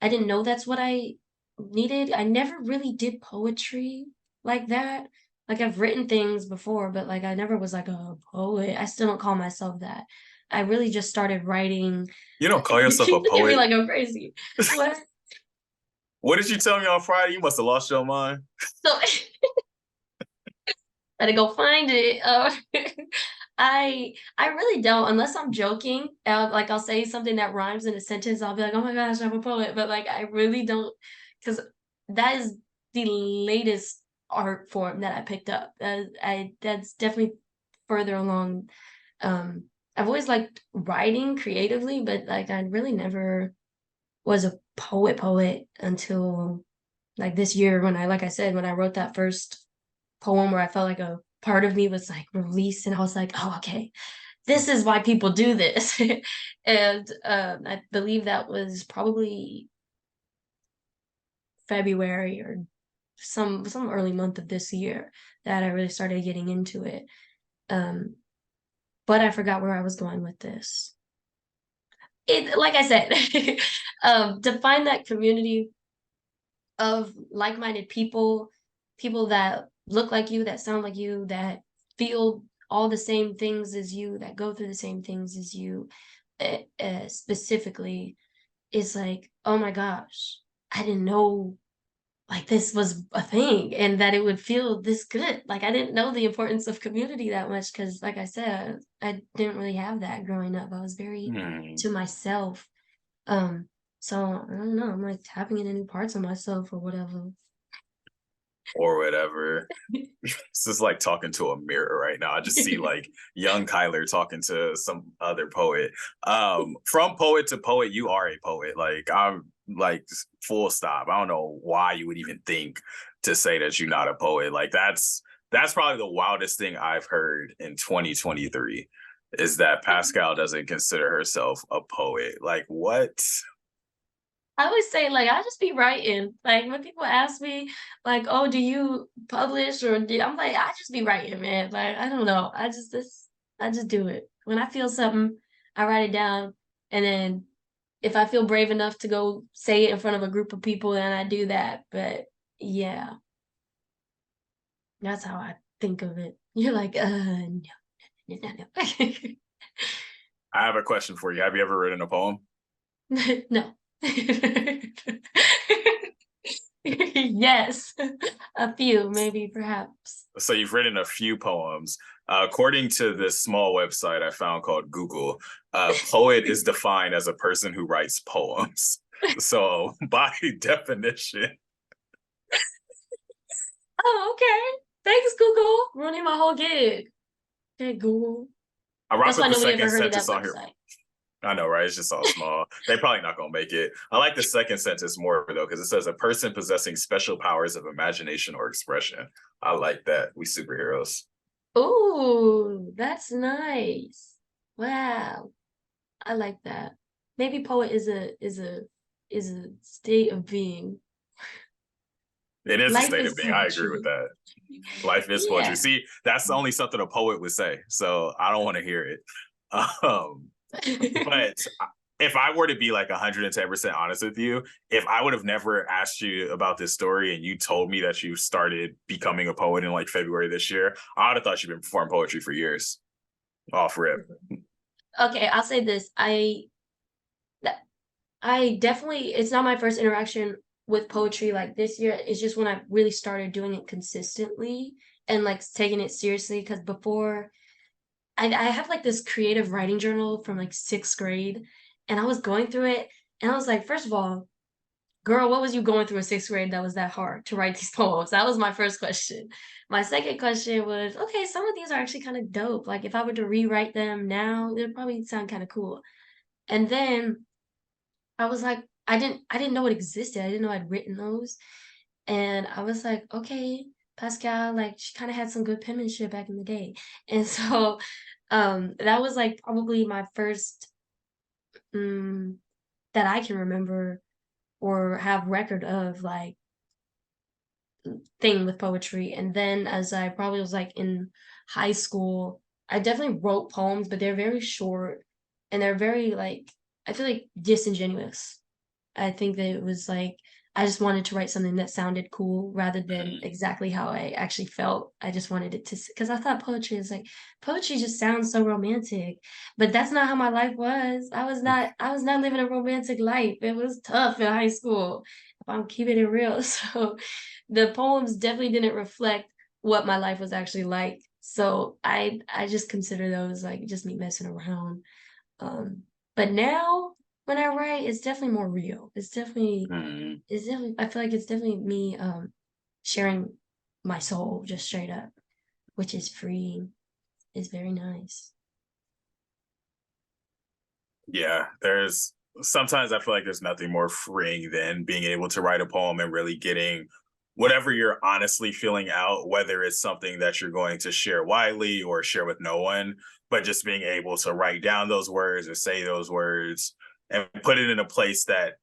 I didn't know that's what I needed. I never really did poetry like that. Like I've written things before, but like I never was like a poet. I still don't call myself that. I really just started writing. You don't call yourself a Look at me poet? like I'm crazy. What? What did you tell me on Friday? You must have lost your mind. So gotta go find it. I really don't, unless I'm joking. Like I'll say something that rhymes in a sentence. I'll be like, oh my gosh, I'm a poet. But like I really don't because that is the latest art form that I picked up. That's definitely further along. I've always liked writing creatively, but like I really never was a poet until like this year when like I said, when I wrote that first poem where I felt like a part of me was like released, and I was like, oh, okay, this is why people do this. And I believe that was probably February or some early month of this year that I really started getting into it. Um, but I forgot where I was going with this. Like I said, to find that community of like-minded people, people that look like you, that sound like you, that feel all the same things as you, that go through the same things as you, specifically, is like, oh my gosh, I didn't know like this was a thing and that it would feel this good. Like I didn't know the importance of community that much because, like I said, I didn't really have that growing up. I was very to myself. Um, so I don't know. I'm like tapping into new parts of myself or whatever. Or whatever. This is like talking to a mirror right now. I just see like young Kyler talking to some other poet. From poet to poet, you are a poet. Like I'm like full stop. I don't know why you would even think to say that you're not a poet. Like that's probably the wildest thing I've heard in 2023 is that Pascal doesn't consider herself a poet. Like what? I always say like I just be writing. Like when people ask me like, "Oh, do you publish or do?" I'm like, I just be writing, man. Like I don't know. I just do it. When I feel something, I write it down, and then if I feel brave enough to go say it in front of a group of people, then I do that. But yeah, that's how I think of it. You're like, no, no, no, no. I have a question for you. Have you ever written a poem? No. Yes, a few, maybe, perhaps. So you've written a few poems. According to this small website I found called Google, poet is defined as a person who writes poems. So by definition, Oh, okay. Thanks, Google. Ruining my whole gig. Okay, Google. I rock That's why with the nobody second ever heard of that sentence on here. website. I know, right? It's just all small. They probably not gonna make it. I like the second sentence more though, because it says a person possessing special powers of imagination or expression. I like that. We superheroes. Ooh, that's nice. Wow, I like that. Maybe poet is a state of being. It is a Life state is of being. I agree with poetry. that. Life is poetry. Yeah. See, that's only something a poet would say. So I don't want to hear it. Um, but if I were to be like 110% honest with you, if I would have never asked you about this story and you told me that you started becoming a poet in like February this year, I would have thought you've been performing poetry for years. Off rip. Okay, I'll say this. I definitely, it's not my first interaction with poetry like this year. It's just when I really started doing it consistently and like taking it seriously. Because before, I have like this creative writing journal from like sixth grade, and I was going through it, and I was like, first of all, girl, what was you going through in sixth grade that was that hard to write these poems? That was my first question. My second question was, okay, some of these are actually kind of dope. Like if I were to rewrite them now, it'd probably sound kind of cool. And then I was like, I didn't know it existed. I didn't know I'd written those. And I was like, okay, Pascal, like she kind of had some good penmanship back in the day. And so that was like probably my first that I can remember or have record of like thing with poetry. And then as I probably was like in high school, I definitely wrote poems, but they're very short and they're very like I feel like disingenuous. I think that it was like I just wanted to write something that sounded cool rather than exactly how I actually felt. I just wanted it to because I thought poetry just sounds so romantic, but that's not how my life was. I was not living a romantic life. It was tough in high school. If I'm keeping it real, so the poems definitely didn't reflect what my life was actually like. So I just consider those like just me messing around. Um, but now when I write, it's definitely more real. Mm. It's definitely, I feel like it's definitely me sharing my soul just straight up, which is freeing. It's very nice. Yeah, there's sometimes I feel like there's nothing more freeing than being able to write a poem and really getting whatever you're honestly feeling out, whether it's something that you're going to share widely or share with no one, but just being able to write down those words or say those words and put it in a place that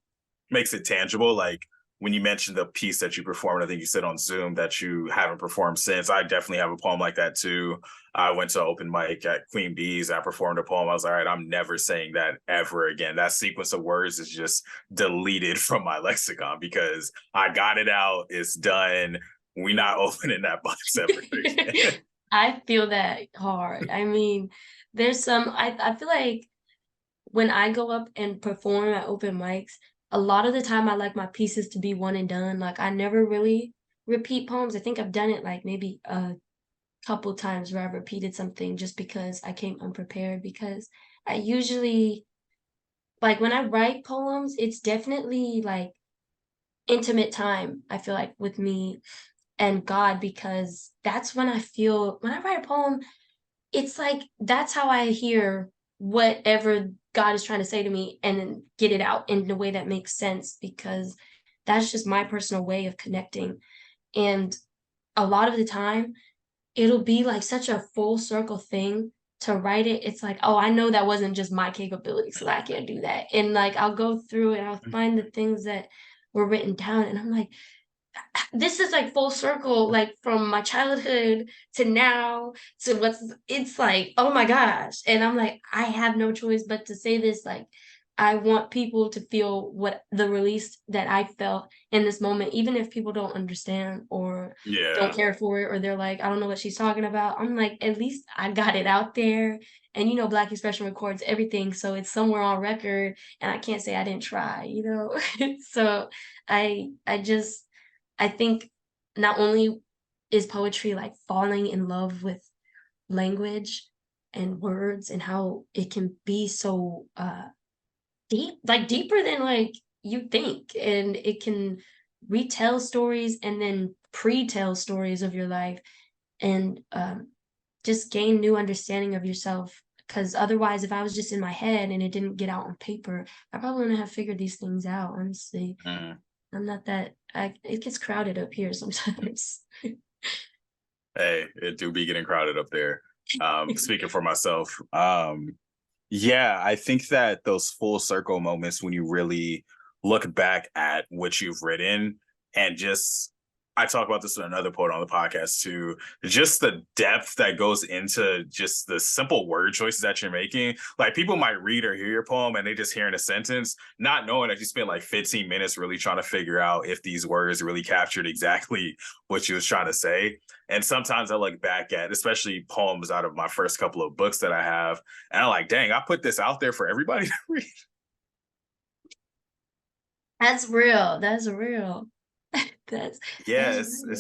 makes it tangible. Like when you mentioned the piece that you performed, I think you said on Zoom that you haven't performed since. I definitely have a poem like that too. I went to open mic at Queen Bee's. I performed a poem. I was like, all right, I'm never saying that ever again. That sequence of words is just deleted from my lexicon because I got it out. It's done. We're not opening that box ever again. I feel that hard. I mean, there's some, I feel like when I go up and perform at open mics, a lot of the time I like my pieces to be one and done. Like I never really repeat poems. I think I've done it like maybe a couple times where I repeated something just because I came unprepared because I usually like when I write poems, it's definitely like intimate time, I feel like with me and God because that's when I feel when I write a poem, it's like that's how I hear whatever God is trying to say to me and then get it out in a way that makes sense because that's just my personal way of connecting. And a lot of the time, it'll be like such a full circle thing to write it. It's like, oh, I know that wasn't just my capability, so I can't do that. And like I'll go through and I'll find the things that were written down, and I'm like, this is like full circle, like from my childhood to now to what's it's like, oh my gosh. And I'm like, I have no choice but to say this. Like, I want people to feel what the release that I felt in this moment, even if people don't understand or don't Yeah. care for it, or they're like, I don't know what she's talking about. I'm like, at least I got it out there. And Black Expression records everything, so it's somewhere on record, and I can't say I didn't try. So I just I think not only is poetry like falling in love with language and words and how it can be so deep, like deeper than like you think, and it can retell stories and then pre-tell stories of your life and just gain new understanding of yourself. Because otherwise, if I was just in my head and it didn't get out on paper, I probably wouldn't have figured these things out, honestly. Mm. I'm not that it gets crowded up here sometimes. Hey, it do be getting crowded up there. Speaking for myself, yeah, I think that those full circle moments when you really look back at what you've written and just I talk about this with another poet on the podcast too. Just the depth that goes into just the simple word choices that you're making. Like people might read or hear your poem and they just hearing a sentence, not knowing that you spent like 15 minutes really trying to figure out if these words really captured exactly what you was trying to say. And sometimes I look back at, especially poems out of my first couple of books that I have, and I'm like, dang, I put this out there for everybody to read. That's real. That's real. That's Yeah, that's real.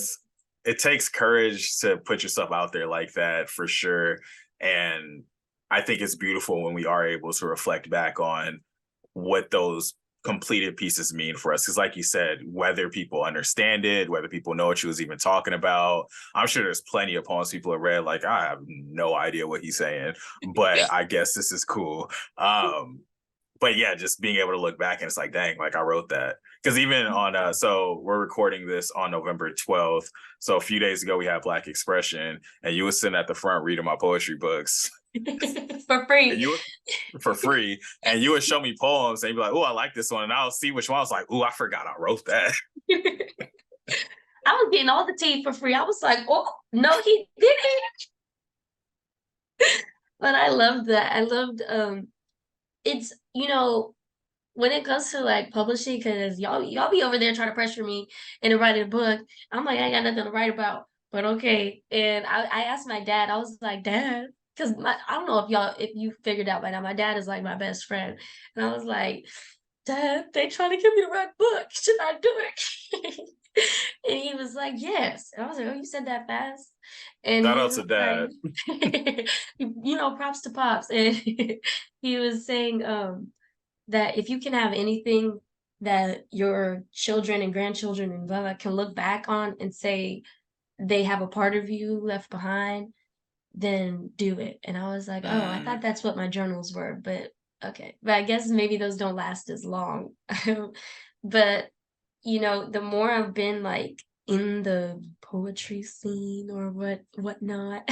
it takes courage to put yourself out there like that for sure. And I think it's beautiful when we are able to reflect back on what those completed pieces mean for us. Because, like you said, whether people understand it, whether people know what you was even talking about, I'm sure there's plenty of poems people have read, like, I have no idea what he's saying, but I guess this is cool. But yeah, just being able to look back and it's like, dang, like I wrote that. Because even on so we're recording this on November 12th. So a few days ago we had Black Expression and you were sitting at the front reading my poetry books. For And free. you for free. And you would show me poems and you'd be like, oh, I like this one. And I'll see which one. I was like, oh, I forgot I wrote that. I was getting all the tea for free. I was like, oh no, he didn't. But I loved that. I loved it's when it comes to like publishing, because y'all be over there trying to pressure me into writing a book. I'm like, I ain't got nothing to write about, but okay. And I asked my dad, I was like, Dad, because I don't know if you figured out by now, my dad is like my best friend. And I was like, Dad, they trying to get me to write a book. Should I do it? And he was like, yes. And I was like, oh, you said that fast. And Shout he out was to dad. like, props to Pops. And he was saying, that if you can have anything that your children and grandchildren and blah, blah can look back on and say they have a part of you left behind, then do it. And I was like, oh, I Mm, thought that's what my journals were, but okay. But I guess maybe those don't last as long. But the more I've been like in the poetry scene or whatnot,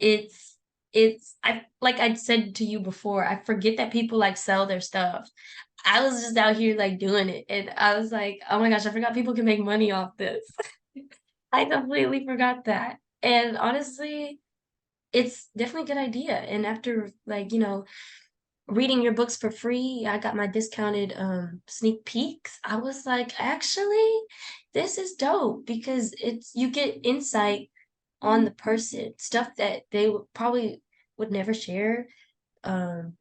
it's I like I said to you before, I forget that people like sell their stuff. I was just out here like doing it, and I was like, oh my gosh, I forgot people can make money off this. I completely forgot that. And honestly, it's definitely a good idea. And after like, reading your books for free, I got my discounted sneak peeks. I was like, actually, this is dope because it's you get insight on the person, stuff that they would probably would never share. Um,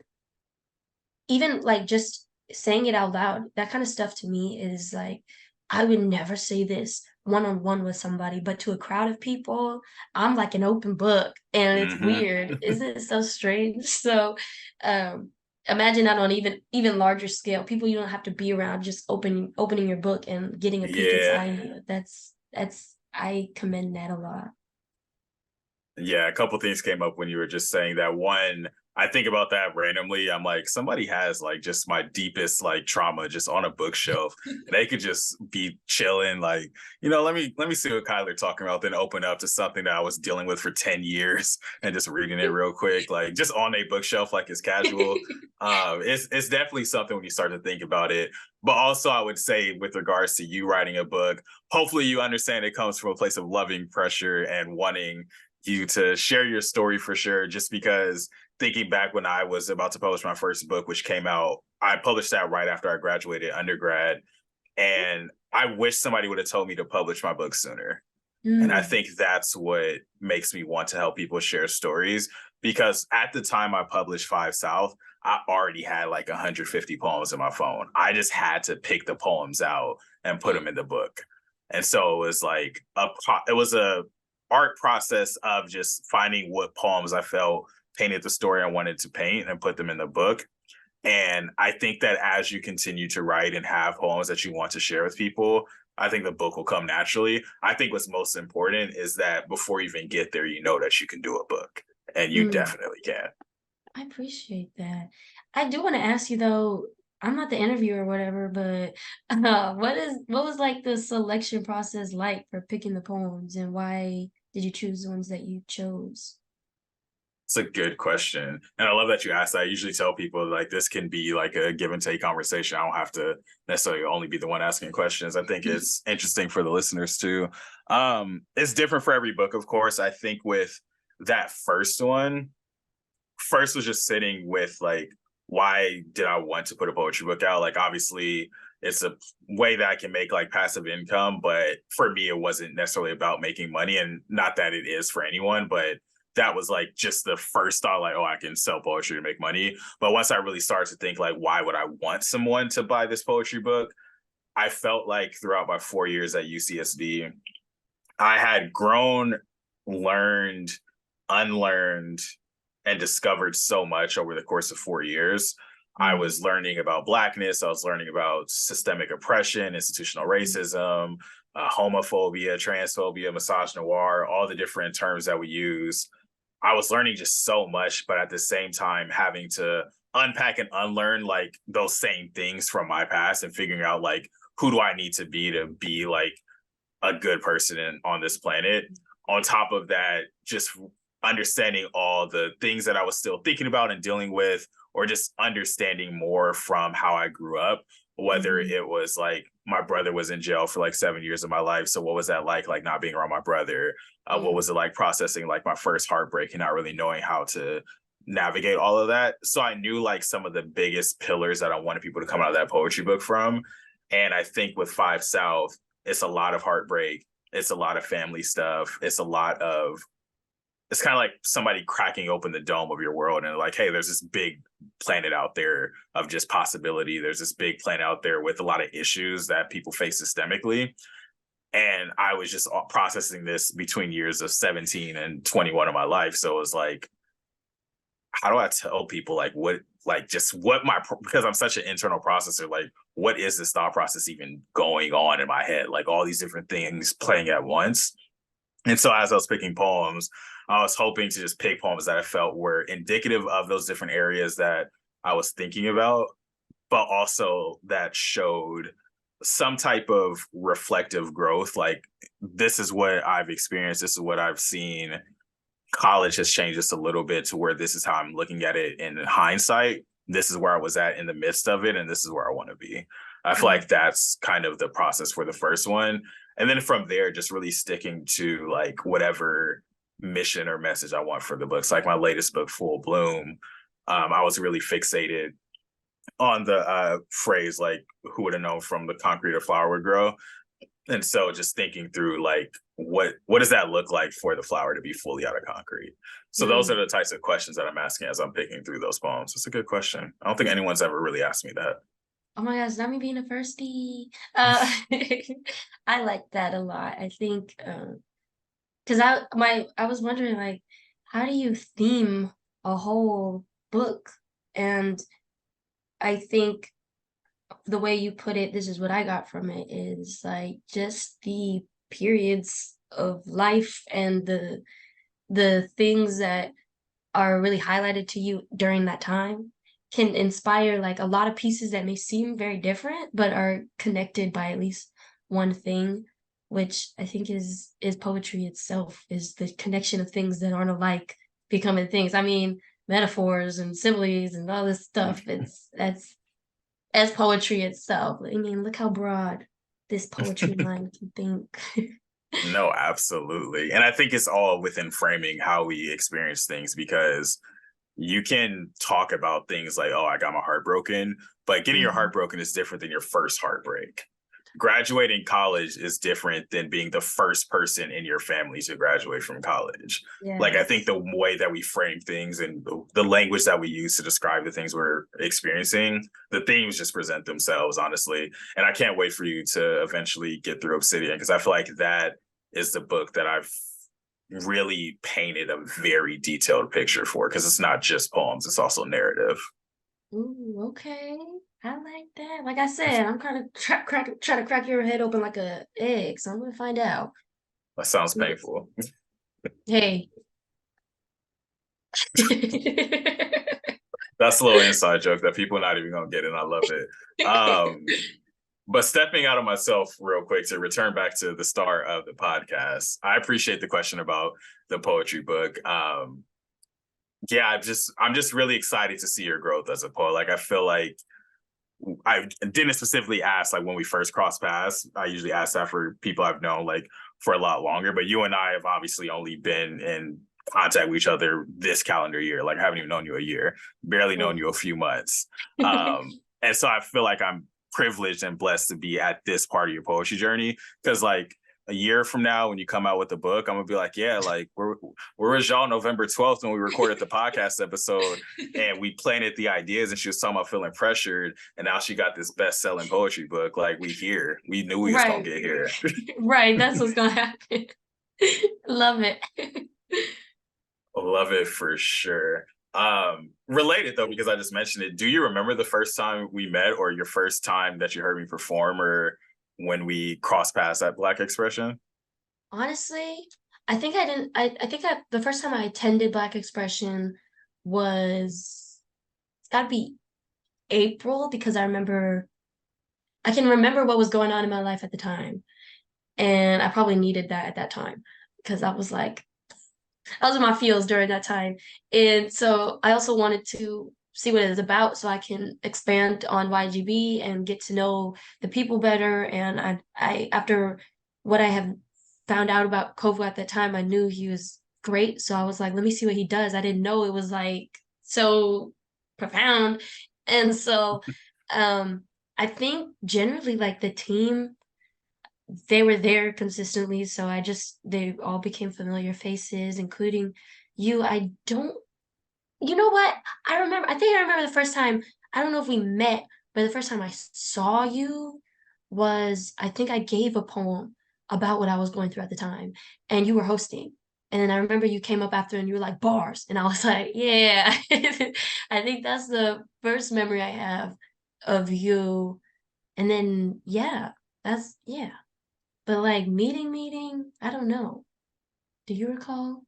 even like just saying it out loud, that kind of stuff to me is like, I would never say this one on one with somebody, but to a crowd of people, I'm like an open book and it's hmm weird. Isn't it so strange? So, um, imagine that on even larger scale, people you don't have to be around, just opening your book and getting a peek Yeah. inside you. That's I commend that a lot. Yeah, a couple things came up when you were just saying that. One, I think about that randomly. I'm like, somebody has like just my deepest like trauma just on a bookshelf. And they could just be chilling, like, let me see what Kyler talking about, then open up to something that I was dealing with for 10 years and just reading it real quick, like just on a bookshelf, like it's casual. It's definitely something when you start to think about it. But also I would say with regards to you writing a book, hopefully you understand it comes from a place of loving pressure and wanting you to share your story for sure. Just because thinking back when I was about to publish my first book, which came out, I published that right after I graduated undergrad. And I wish somebody would have told me to publish my book sooner. And I Mm, think that's what makes me want to help people share stories. Because at the time I published Five South, I already had like 150 poems in my phone. I just had to pick the poems out and put them in the book. And so it was like it was a art process of just finding what poems I felt painted the story I wanted to paint and put them in the book. And I think that as you continue to write and have poems that you want to share with people, I think the book will come naturally. I think what's most important is that before you even get there, you know that you can do a book, and you mm. definitely can. I appreciate that. I do want to ask you though, I'm not the interviewer or whatever, but what was like the selection process like for picking the poems and why did you choose the ones that you chose? It's a good question. And I love that you asked that. I usually tell people like this can be like a give and take conversation. I don't have to necessarily only be the one asking questions. I think it's interesting for the listeners too. It's different for every book, of course. I think with that first one, first was just sitting with like, why did I want to put a poetry book out? Like, obviously, it's a way that I can make like passive income, but for me, it wasn't necessarily about making money, and not that it is for anyone, but that was like just the first thought, like, oh, I can sell poetry to make money. But once I really started to think, like, why would I want someone to buy this poetry book? I felt like throughout my 4 years at UCSD, I had grown, learned, unlearned, and discovered so much over the course of 4 years. I Mm, was learning about Blackness. I was learning about systemic oppression, institutional mm, racism, homophobia, transphobia, misogynoir, all the different terms that we use. I was learning just so much, but at the same time, having to unpack and unlearn like those same things from my past and figuring out like who do I need to be like a good person on this planet. On top of that, just understanding all the things that I was still thinking about and dealing with, or just understanding more from how I grew up, whether mhm, it was like my brother was in jail for like 7 years of my life. So what was that like not being around my brother? What mm, was it like processing like my first heartbreak and not really knowing how to navigate all of that? So I knew like some of the biggest pillars that I wanted people to come out of that poetry book from. And I think with Five South, it's a lot of heartbreak. It's a lot of family stuff. It's kind of like somebody cracking open the dome of your world and like, hey, there's this big planet out there of just possibility. There's this big planet out there with a lot of issues that people face systemically. And I was just processing this between years of 17 and 21 of my life. So it was like, how do I tell people like like just what because I'm such an internal processor, like what is this thought process even going on in my head? Like all these different things playing at once. And so as I was picking poems, I was hoping to just pick poems that I felt were indicative of those different areas that I was thinking about, but also that showed some type of reflective growth. Like, this is what I've experienced, this is what I've seen. College has changed just a little bit to where this is how I'm looking at it in hindsight. This is where I was at in the midst of it, and this is where I want to be. I feel like that's kind of the process for the first one. And then from there, just really sticking to like whatever mission or message I want for the books. Like my latest book, Full Bloom, I was really fixated on the phrase, like, who would have known from the concrete a flower would grow? And so just thinking through like what does that look like for the flower to be fully out of concrete? So those are the types of questions that I'm asking as I'm picking through those poems. It's a good question. I don't think anyone's ever really asked me that. Oh my gosh, not me being a firstie. I like that a lot. I think because I was wondering, like, how do you theme a whole book? And I think the way you put it, this is what I got from it, is like just the periods of life and the things that are really highlighted to you during that time can inspire like a lot of pieces that may seem very different but are connected by at least one thing, which I think is poetry itself, is the connection of things that aren't alike becoming things. I mean, metaphors and similes and all this stuff, that's poetry itself. I mean, look how broad this poetry line can think. No, absolutely. And I think it's all within framing how we experience things, because you can talk about things like, oh, I got my heart broken, but getting your heart broken is different than your first heartbreak. Graduating college is different than being the first person in your family to graduate from college. Yes. Like, I think the way that we frame things and the language that we use to describe the things we're experiencing, the themes just present themselves, honestly. And I can't wait for you to eventually get through Obsidian, because I feel like that is the book that I've really painted a very detailed picture for, because it's not just poems, it's also narrative. Ooh, okay. I like that. Like I said, I'm kind of trying to crack your head open like a egg, so I'm gonna find out. That sounds painful. Hey. That's a little inside joke that people are not even gonna get, and I love it. But stepping out of myself real quick to return back to the start of the podcast, I appreciate the question about the poetry book. Yeah, I'm just really excited to see your growth as a poet. Like, I feel like I didn't specifically ask like when we first crossed paths. I usually ask that for people I've known like for a lot longer, but you and I have obviously only been in contact with each other this calendar year. Like, I haven't even known you a year, barely known you a few months. And so I feel like I'm privileged and blessed to be at this part of your poetry journey, because like a year from now when you come out with the book, I'm gonna be like, yeah, like where was y'all November 12th when we recorded the podcast episode and we planted the ideas, and she was talking about feeling pressured, and now she got this best-selling poetry book. Like, we knew we was gonna get here. Right, that's what's gonna happen. Love it. Love it for sure. Related though, because I just mentioned it, do you remember the first time we met, or your first time that you heard me perform, or when we crossed paths at Black Expression? Honestly, I think I didn't. I think the first time I attended Black Expression was, it's got to be April, because I can remember what was going on in my life at the time, and I probably needed that at that time, because I was in my feels during that time, and so I also wanted to see what it is about so I can expand on YGB and get to know the people better. And I after what I have found out about Kovu at that time, I knew he was great. So I was like, let me see what he does. I didn't know it was like so profound. And so I think generally like the team, they were there consistently. So they all became familiar faces, including you. You know what? I think I remember the first time, I don't know if we met, but the first time I saw you was, I think I gave a poem about what I was going through at the time, and you were hosting. And then I remember you came up after and you were like, bars. And I was like, yeah. I think that's the first memory I have of you. And then, yeah, yeah. But like meeting, I don't know. Do you recall?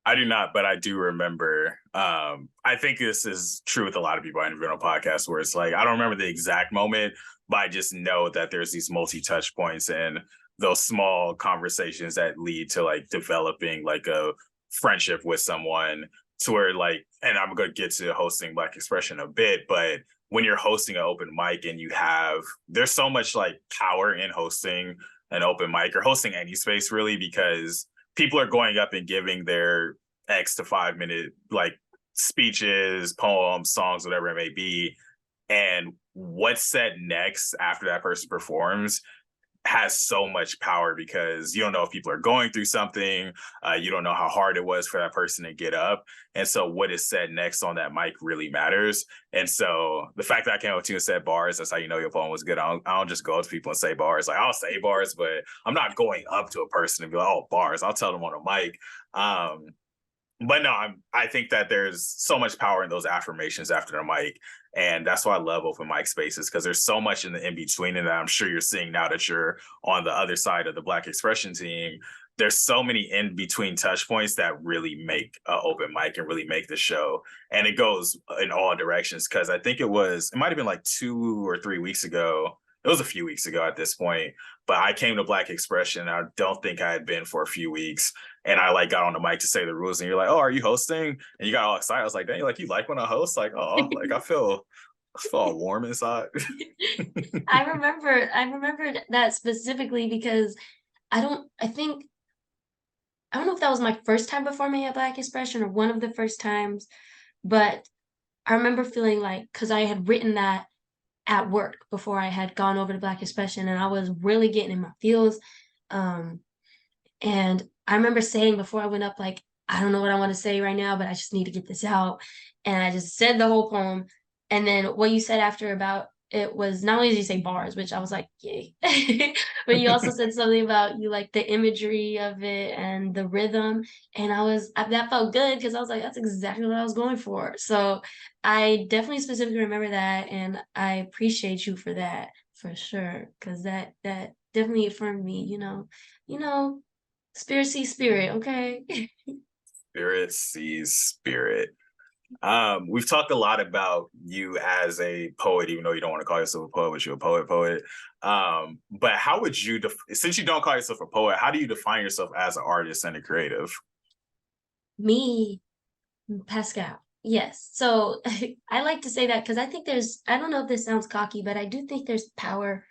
I do not, but I do remember. I think this is true with a lot of people on individual podcasts where it's like, I don't remember the exact moment, but I just know that there's these multi-touch points and those small conversations that lead to like developing like a friendship with someone to where like, and I'm going to get to hosting Black Expression a bit, but when you're hosting an open mic and there's so much like power in hosting an open mic or hosting any space really, because people are going up and giving their X to 5 minute like speeches, poems, songs, whatever it may be. And what's said next after that person performs has so much power because you don't know if people are going through something. You don't know how hard it was for that person to get up. And so what is said next on that mic really matters. And so the fact that I came up to you and said bars, that's how you know your poem was good. I don't just go up to people and say bars. Like I'll say bars, but I'm not going up to a person and be like, oh, bars. I'll tell them on a mic. But no, I think that there's so much power in those affirmations after the mic. And that's why I love open mic spaces because there's so much in the in between. And I'm sure you're seeing now that you're on the other side of the Black Expression team. There's so many in between touch points that really make an open mic and really make the show. And it goes in all directions because I think it might have been like 2 or 3 weeks ago. It was a few weeks ago at this point, but I came to Black Expression. I don't think I had been for a few weeks. And I like got on the mic to say the rules, and you're like, "Oh, are you hosting?" And you got all excited. I was like, "Dang, like you like when I host?" Like, oh, like I feel all warm inside. I remember that specifically because I don't know if that was my first time performing at Black Expression or one of the first times, but I remember feeling like because I had written that at work before I had gone over to Black Expression and I was really getting in my feels. Um, and I remember saying before I went up, like, I don't know what I want to say right now, but I just need to get this out. And I just said the whole poem. And then what you said after about it was not only did you say bars, which I was like, yay, but you also said something about you like the imagery of it and the rhythm. And that felt good because I was like, that's exactly what I was going for. So I definitely specifically remember that. And I appreciate you for that for sure. Cause that definitely affirmed me, spirit sees spirit, okay? Spirit sees spirit. We've talked a lot about you as a poet, even though you don't want to call yourself a poet, but you're a poet. But how would you, since you don't call yourself a poet, how do you define yourself as an artist and a creative? Me, Pascal. Yes. So I like to say that because I don't know if this sounds cocky, but I do think there's power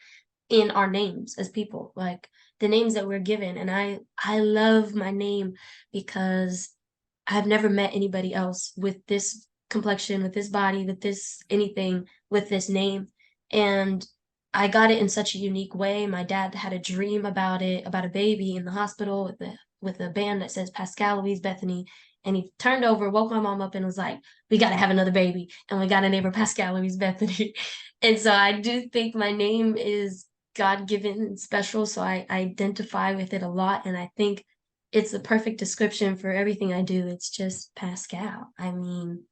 in our names as people, like the names that we're given. And I love my name because I've never met anybody else with this complexion, with this body, with this anything, with this name. And I got it in such a unique way. My dad had a dream about it, about a baby in the hospital with a band that says Pascal, Louise, Bethany. And he turned over, woke my mom up, and was like, "We got to have another baby, and we got to name her Pascal, Louise, Bethany." And so I do think my name is God given and special. So I identify with it a lot. And I think it's the perfect description for everything I do. It's just Pascal. I mean,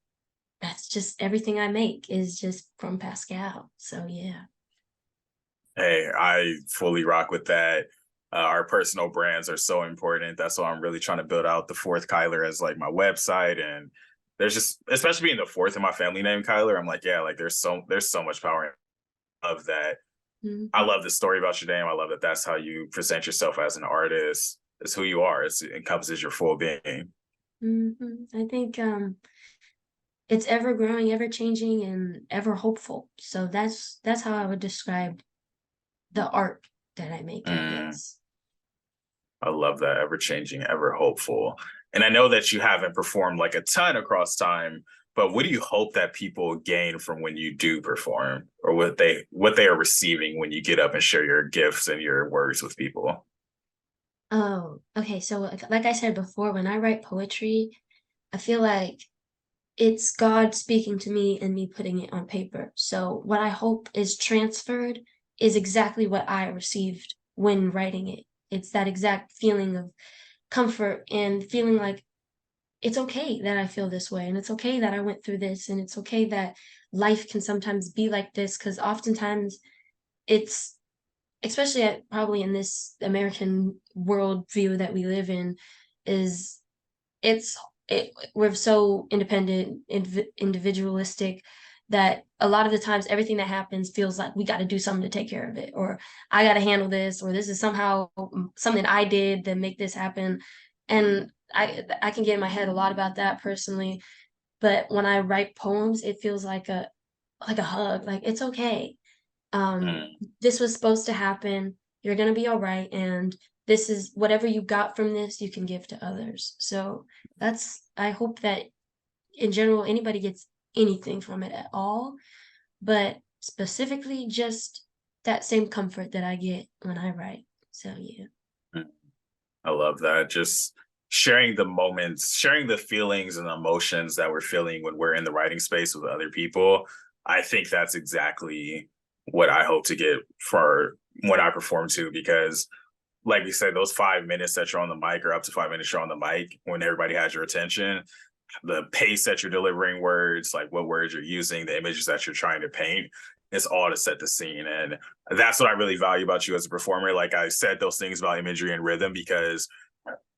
that's just everything I make is just from Pascal. So yeah. Hey, I fully rock with that. Our personal brands are so important. That's why I'm really trying to build out the fourth Kyler as like my website. And there's just, especially being the fourth in my family name, Kyler, I'm like, yeah, like there's so much power of that. I Mm-hmm. love the story about your name. I love that that's how you present yourself as an artist. It's who you are. It encompasses your full being. Mm-hmm. I think it's ever growing, ever changing, and ever hopeful. So that's how I would describe the art that I make, I Mm, guess. I love that, ever changing, ever hopeful. And I know that you haven't performed like a ton across time, but what do you hope that people gain from when you do perform, or what they are receiving when you get up and share your gifts and your words with people? Oh, okay. So like I said before, when I write poetry, I feel like it's God speaking to me and me putting it on paper. So what I hope is transferred is exactly what I received when writing it. It's that exact feeling of comfort and feeling like it's okay that I feel this way, and it's okay that I went through this, and it's okay that life can sometimes be like this, because oftentimes it's, especially probably in this American worldview that we live in, is it's we're so independent, individualistic, that a lot of the times everything that happens feels like we got to do something to take care of it, or I got to handle this, or this is somehow something I did that make this happen. And I can get in my head a lot about that personally. But when I write poems, it feels like a hug. Like it's okay. Um, Mm. this was supposed to happen. You're gonna be all right, and this is whatever you got from this, you can give to others. So I hope that in general anybody gets anything from it at all, but specifically just that same comfort that I get when I write. So yeah. Mm. I love that. Just sharing the moments, sharing the feelings and emotions that we're feeling when we're in the writing space with other people. I think that's exactly what I hope to get for when I perform too, because like we said, those 5 minutes that you're on the mic, or up to 5 minutes you're on the mic, when everybody has your attention, the pace that you're delivering words, like what words you're using, the images that you're trying to paint, it's all to set the scene. And that's what I really value about you as a performer. Like I said, those things about imagery and rhythm, because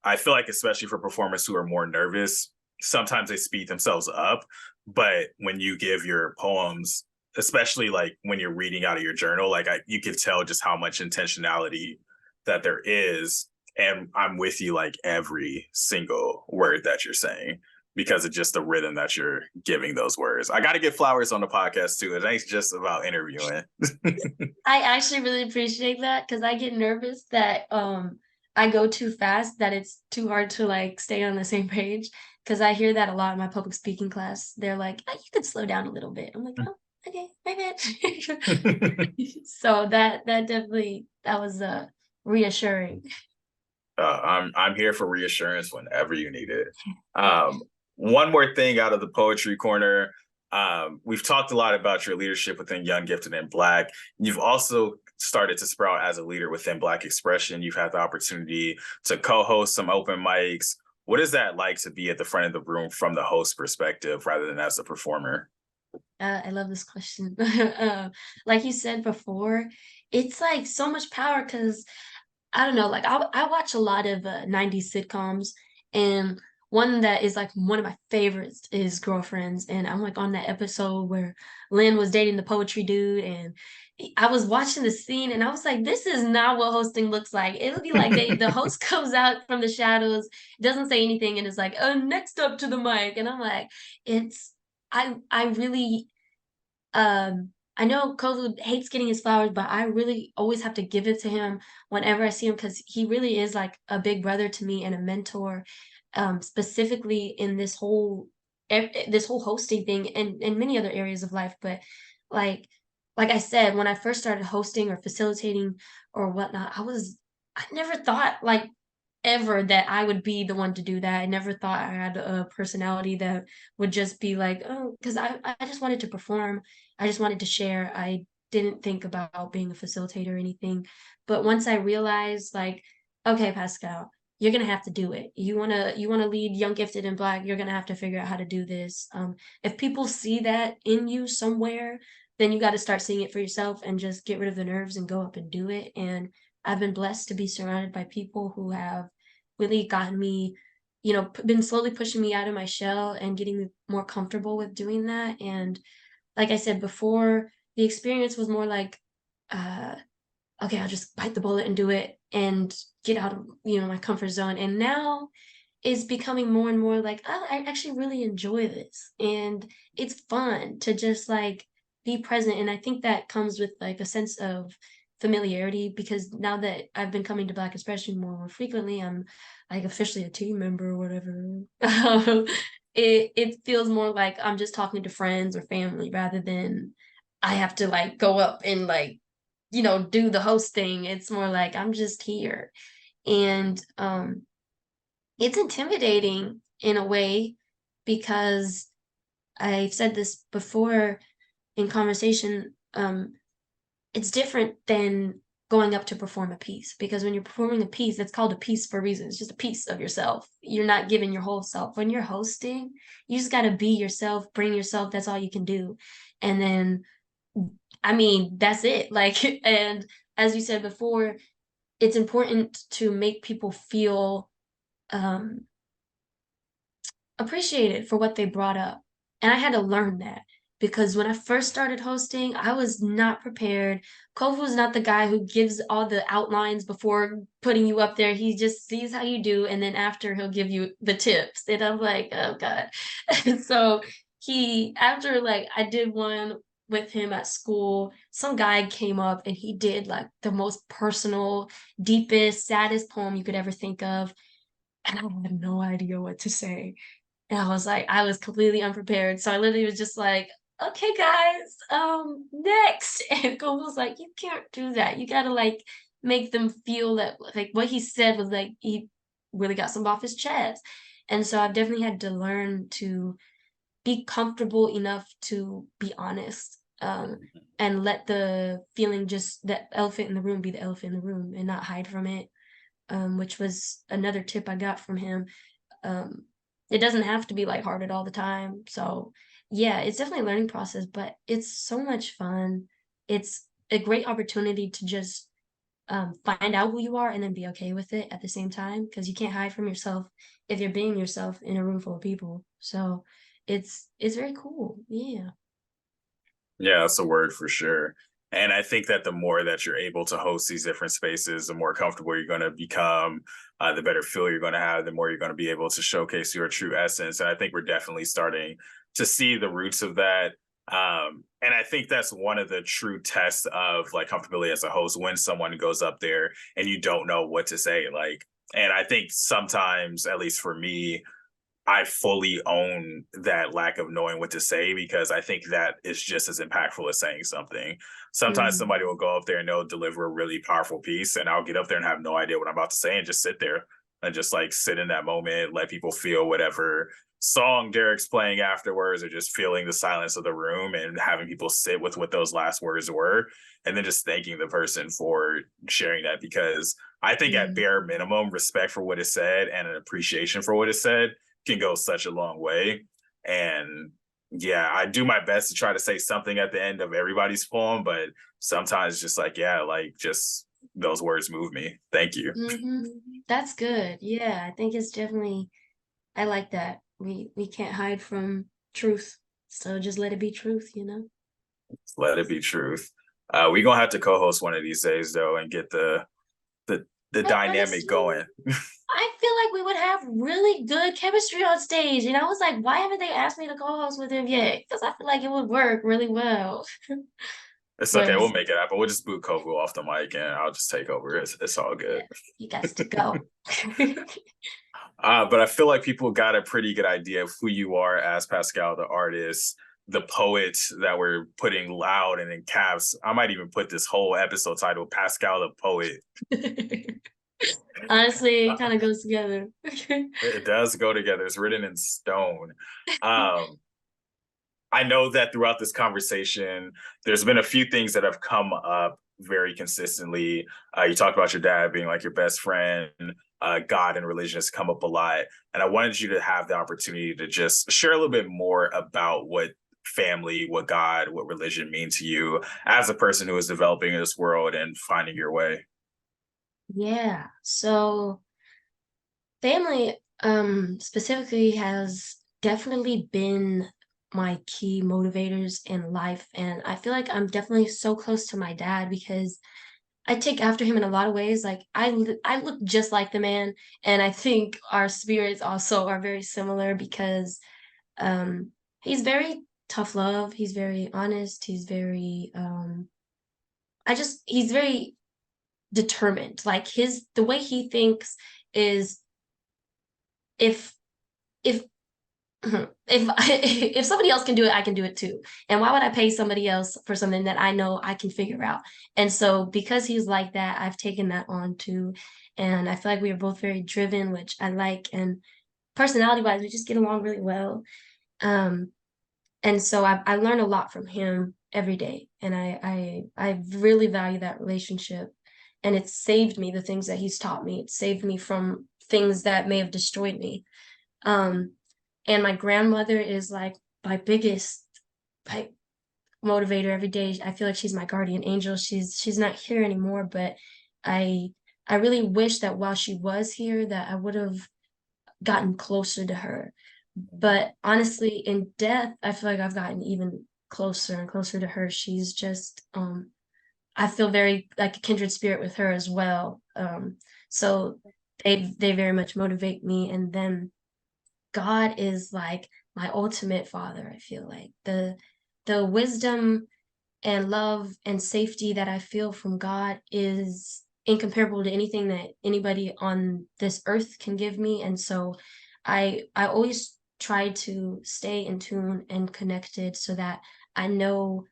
I feel like, especially for performers who are more nervous, sometimes they speed themselves up. But when you give your poems, especially like when you're reading out of your journal, like you can tell just how much intentionality that there is. And I'm with you like every single word that you're saying, because of just the rhythm that you're giving those words. I got to get flowers on the podcast too. It ain't just about interviewing. I actually really appreciate that, because I get nervous that I go too fast, that it's too hard to like stay on the same page. Because I hear that a lot in my public speaking class. They're like, "Oh, you could slow down a little bit." I'm like, "Oh, okay, my bad." So that definitely, that was reassuring. I'm here for reassurance whenever you need it. Um, One more thing out of the poetry corner. We've talked a lot about your leadership within Young, Gifted, and Black. You've also started to sprout as a leader within Black expression. You've had the opportunity to co-host some open mics. What is that like to be at the front of the room from the host perspective rather than as a performer? I love this question. Like you said before, it's like so much power, because I don't know, like I watch a lot of 90s sitcoms, and one that is like one of my favorites is Girlfriends, and I'm like on that episode where Lynn was dating the poetry dude, and I was watching the scene and I was like, this is not what hosting looks like. It'll be like the host comes out from the shadows, doesn't say anything, and is like, next up to the mic. And I'm like, it's I really I know Kovu hates getting his flowers, but I really always have to give it to him whenever I see him, because he really is like a big brother to me and a mentor, specifically in this whole hosting thing, and many other areas of life. But like like I said, when I first started hosting or facilitating or whatnot, I never thought like ever that I would be the one to do that. I never thought I had a personality that would just be like, oh, because I just wanted to perform. I just wanted to share. I didn't think about being a facilitator or anything. But once I realized, like, okay, Pascal, you're gonna have to do it. You wanna lead Young, Gifted, and Black. You're gonna have to figure out how to do this. If people see that in you somewhere, then you got to start seeing it for yourself and just get rid of the nerves and go up and do it. And I've been blessed to be surrounded by people who have really gotten me, been slowly pushing me out of my shell and getting me more comfortable with doing that. And like I said before, the experience was more like, uh, okay, I'll just bite the bullet and do it and get out of, my comfort zone. And now it's becoming more and more like, oh, I actually really enjoy this. And it's fun to just like be present. And I think that comes with like a sense of familiarity, because now that I've been coming to Black Expression more and more frequently, I'm like officially a team member or whatever. It feels more like I'm just talking to friends or family, rather than I have to like go up and like, do the host thing. It's more like I'm just here. And it's intimidating in a way, because I've said this before in conversation, it's different than going up to perform a piece, because when you're performing a piece, it's called a piece for a reason. It's just a piece of yourself. You're not giving your whole self. When you're hosting, you just got to be yourself, bring yourself. That's all you can do. And then, I mean, that's it. Like, and as you said before, it's important to make people feel um, appreciated for what they brought up. And I had to learn that, because when I first started hosting, I was not prepared. Kofu is not the guy who gives all the outlines before putting you up there. He just sees how you do, and then after he'll give you the tips. And I'm like, oh God. So after like I did one with him at school, some guy came up and he did like the most personal, deepest, saddest poem you could ever think of. And I had no idea what to say. And I was like, I was completely unprepared. So I literally was just like, okay, guys, next. And Cole was like, you can't do that. You gotta like make them feel that like what he said was like he really got some off his chest. And so I've definitely had to learn to be comfortable enough to be honest. And let the feeling, just that elephant in the room, be the elephant in the room and not hide from it. Which was another tip I got from him. Um, it doesn't have to be lighthearted all the time. So yeah, it's definitely a learning process, but it's so much fun. It's a great opportunity to just find out who you are and then be okay with it at the same time, because you can't hide from yourself if you're being yourself in a room full of people. So it's very cool. Yeah. Yeah, that's a word for sure. And I think that the more that you're able to host these different spaces, the more comfortable you're going to become, the better feel you're going to have, the more you're going to be able to showcase your true essence. And I think we're definitely starting to see the roots of that. And I think that's one of the true tests of like comfortability as a host, when someone goes up there and you don't know what to say. Like, and I think sometimes, at least for me, I fully own that lack of knowing what to say, because I think that is just as impactful as saying something. Sometimes Mm. somebody will go up there and they'll deliver a really powerful piece, and I'll get up there and have no idea what I'm about to say and just sit there and just like sit in that moment, let people feel whatever song Derek's playing afterwards, or just feeling the silence of the room and having people sit with what those last words were, and then just thanking the person for sharing that. Because I think at Mm. bare minimum, respect for what is said and an appreciation for what is said can go such a long way. And yeah, I do my best to try to say something at the end of everybody's poem, but sometimes just like, yeah, like just those words move me. Thank you. Hmm. That's good. Yeah, I think it's definitely, I like that. We can't hide from truth. So just let it be truth, you know? Let it be truth. We gonna have to co-host one of these days though, and get the the I dynamic honestly, going. I feel like we would have really good chemistry on stage. And I was like, why haven't they asked me to co-host with him yet? Because I feel like it would work really well. It's okay, But we'll make it happen. We'll just boot Kovu off the mic and I'll just take over. It's all good. yeah, you got to go. But I feel like people got a pretty good idea of who you are as Pascal, the artist, the poet that we're putting loud and in caps. I might even put this whole episode title Pascal the Poet. Honestly, it Uh, kind of goes together. it does go together. It's written in stone. Um, I know that throughout this conversation, there's been a few things that have come up very consistently. You talked about your dad being like your best friend. God and religion has come up a lot. And I wanted you to have the opportunity to just share a little bit more about what family, what God, what religion mean to you as a person who is developing in this world and finding your way. Yeah. So family specifically has definitely been my key motivators in life. And I feel like I'm definitely so close to my dad because I take after him in a lot of ways. Like I look just like the man, and I think our spirits also are very similar because he's very tough love, he's very honest, he's very he's very determined. Like the way he thinks is, if if if somebody else can do it, I can do it too. And why would I pay somebody else for something that I know I can figure out? And so because he's like that, I've taken that on too. And I feel like we are both very driven, which I like. And personality wise, we just get along really well. Um, and so I learn a lot from him every day. And I really value that relationship. and it's saved me, the things that he's taught me. It saved me from things that may have destroyed me. And my grandmother is like my biggest like motivator every day. I feel like she's my guardian angel. She's not here anymore, but I I really wish that while she was here that I would have gotten closer to her. But honestly, in death, I feel like I've gotten even closer and closer to her. She's just I feel very like a kindred spirit with her as well. So they very much motivate me. And then God is like my ultimate father, I feel like. The wisdom and love and safety that I feel from God is incomparable to anything that anybody on this earth can give me. And so I always try to stay in tune and connected so that I know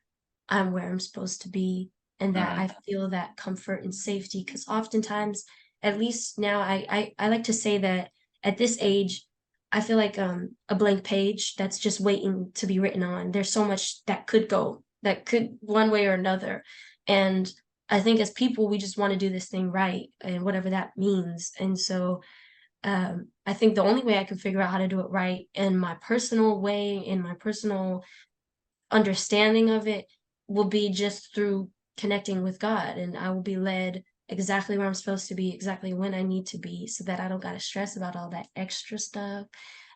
I'm where I'm supposed to be and that I feel that comfort and safety. Because oftentimes, at least now, I like to say that at this age, I feel like a blank page that's just waiting to be written on. There's so much that could go, that could one way or another. And I think as people, we just want to do this thing right and whatever that means. And so I think the only way I can figure out how to do it right in my personal way, in my personal understanding of it, will be just through connecting with God. And I will be led exactly where I'm supposed to be, exactly when I need to be, so that I don't got to stress about all that extra stuff.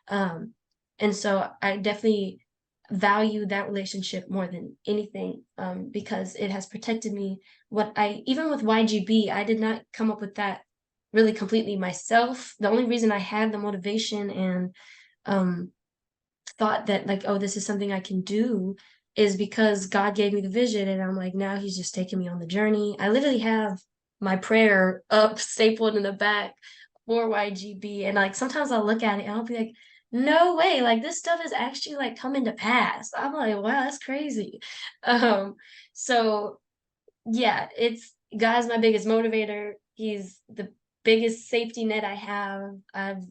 Um, and so I definitely value that relationship more than anything, because it has protected me. What I, even with YGB, I did not come up with that really completely myself. The only reason I had the motivation and um, thought that like, oh, this is something I can do is because God gave me the vision, and I'm like, now he's just taking me on the journey. I literally have my prayer up stapled in the back for YGB, and like sometimes I'll look at it and I'll be like, no way, like this stuff is actually like coming to pass. I'm like, wow, that's crazy. Um, so yeah, it's God's my biggest motivator. He's the biggest safety net I have. I've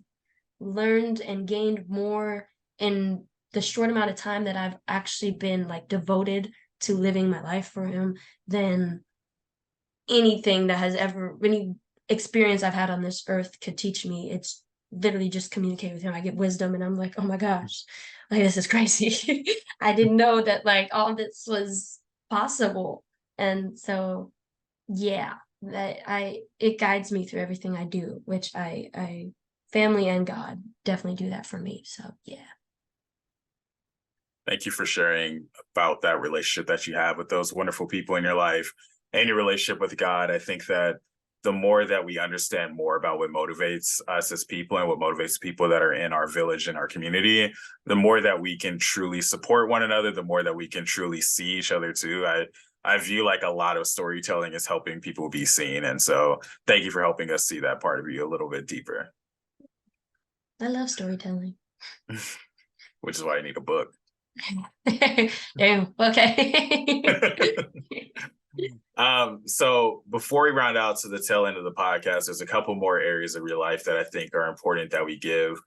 learned and gained more in the short amount of time that I've actually been like devoted to living my life for him than anything that has ever any experience I've had on this earth could teach me. It's literally just communicate with him. I get wisdom and I'm like, oh my gosh, like this is crazy. I didn't know that like all this was possible. And so yeah, that I it guides me through everything I do, which I family and God definitely do that for me. So yeah. Thank you for sharing about that relationship that you have with those wonderful people in your life and your relationship with God. I think that the more that we understand more about what motivates us as people and what motivates people that are in our village and our community, the more that we can truly support one another, the more that we can truly see each other too. I view like a lot of storytelling as helping people be seen. And so thank you for helping us see that part of you a little bit deeper. I love storytelling. Which is why I need a book. Damn, okay. So before we round out to the tail end of the podcast, there's a couple more areas of your life that I think are important that we give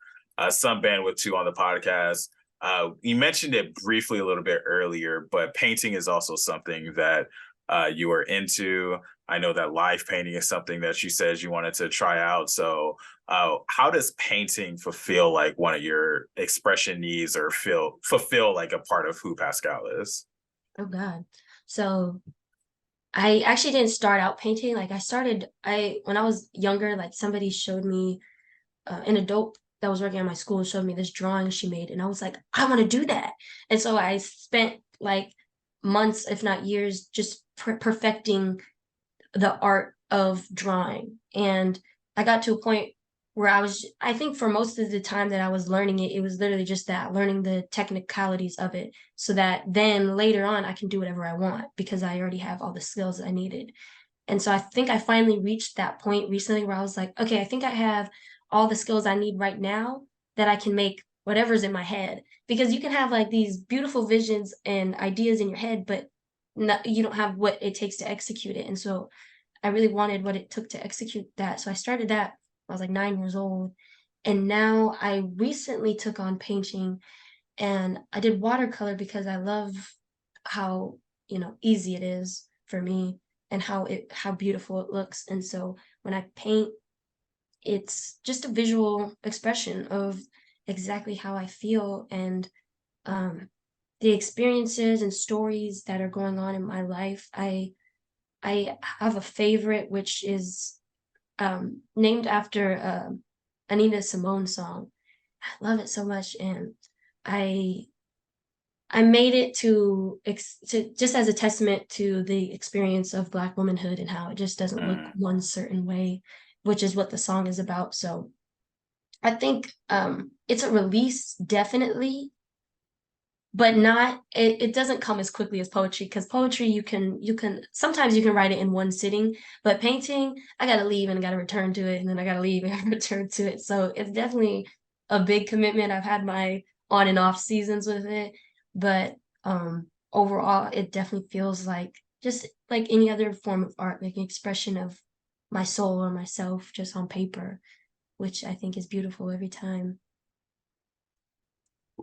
some bandwidth to on the podcast. You mentioned it briefly a little bit earlier, but painting is also something that you are into. I know that live painting is something that you said you wanted to try out. So how does painting fulfill like one of your expression needs or fulfill like a part of who Pascal is? Oh God. So I actually didn't start out painting. Like I when I was younger, like somebody showed me an adult that was working at my school showed me this drawing she made, and I was like, I want to do that. And so I spent like months, if not years, just perfecting the art of drawing. And I got to a point where I think for most of the time that I was learning it, it was literally just that, learning the technicalities of it, so that then later on I can do whatever I want because I already have all the skills I needed. And so I think I finally reached that point recently where I was like, okay, I think I have all the skills I need right now that I can make whatever's in my head. Because you can have like these beautiful visions and ideas in your head, but you don't have what it takes to execute it. And so I really wanted what it took to execute that. So I started that. I was like 9 years old. And now I recently took on painting, and I did watercolor because I love how, easy it is for me. and how beautiful it looks. And so when I paint, it's just a visual expression of exactly how I feel, and um, the experiences and stories that are going on in my life. I have a favorite which is named after a Nina Simone song. I love it so much, and I I made it to just as a testament to the experience of Black womanhood and how it just doesn't look Mm. one certain way, which is what the song is about. So I think it's a release, definitely, but not it doesn't come as quickly as poetry, because poetry you can sometimes you can write it in one sitting, but painting, I gotta leave and I gotta return to it, and then I gotta leave and I gotta return to it. So it's definitely a big commitment. I've had my on and off seasons with it, but overall it definitely feels like just like any other form of art, like an expression of my soul or myself just on paper, which I think is beautiful every time.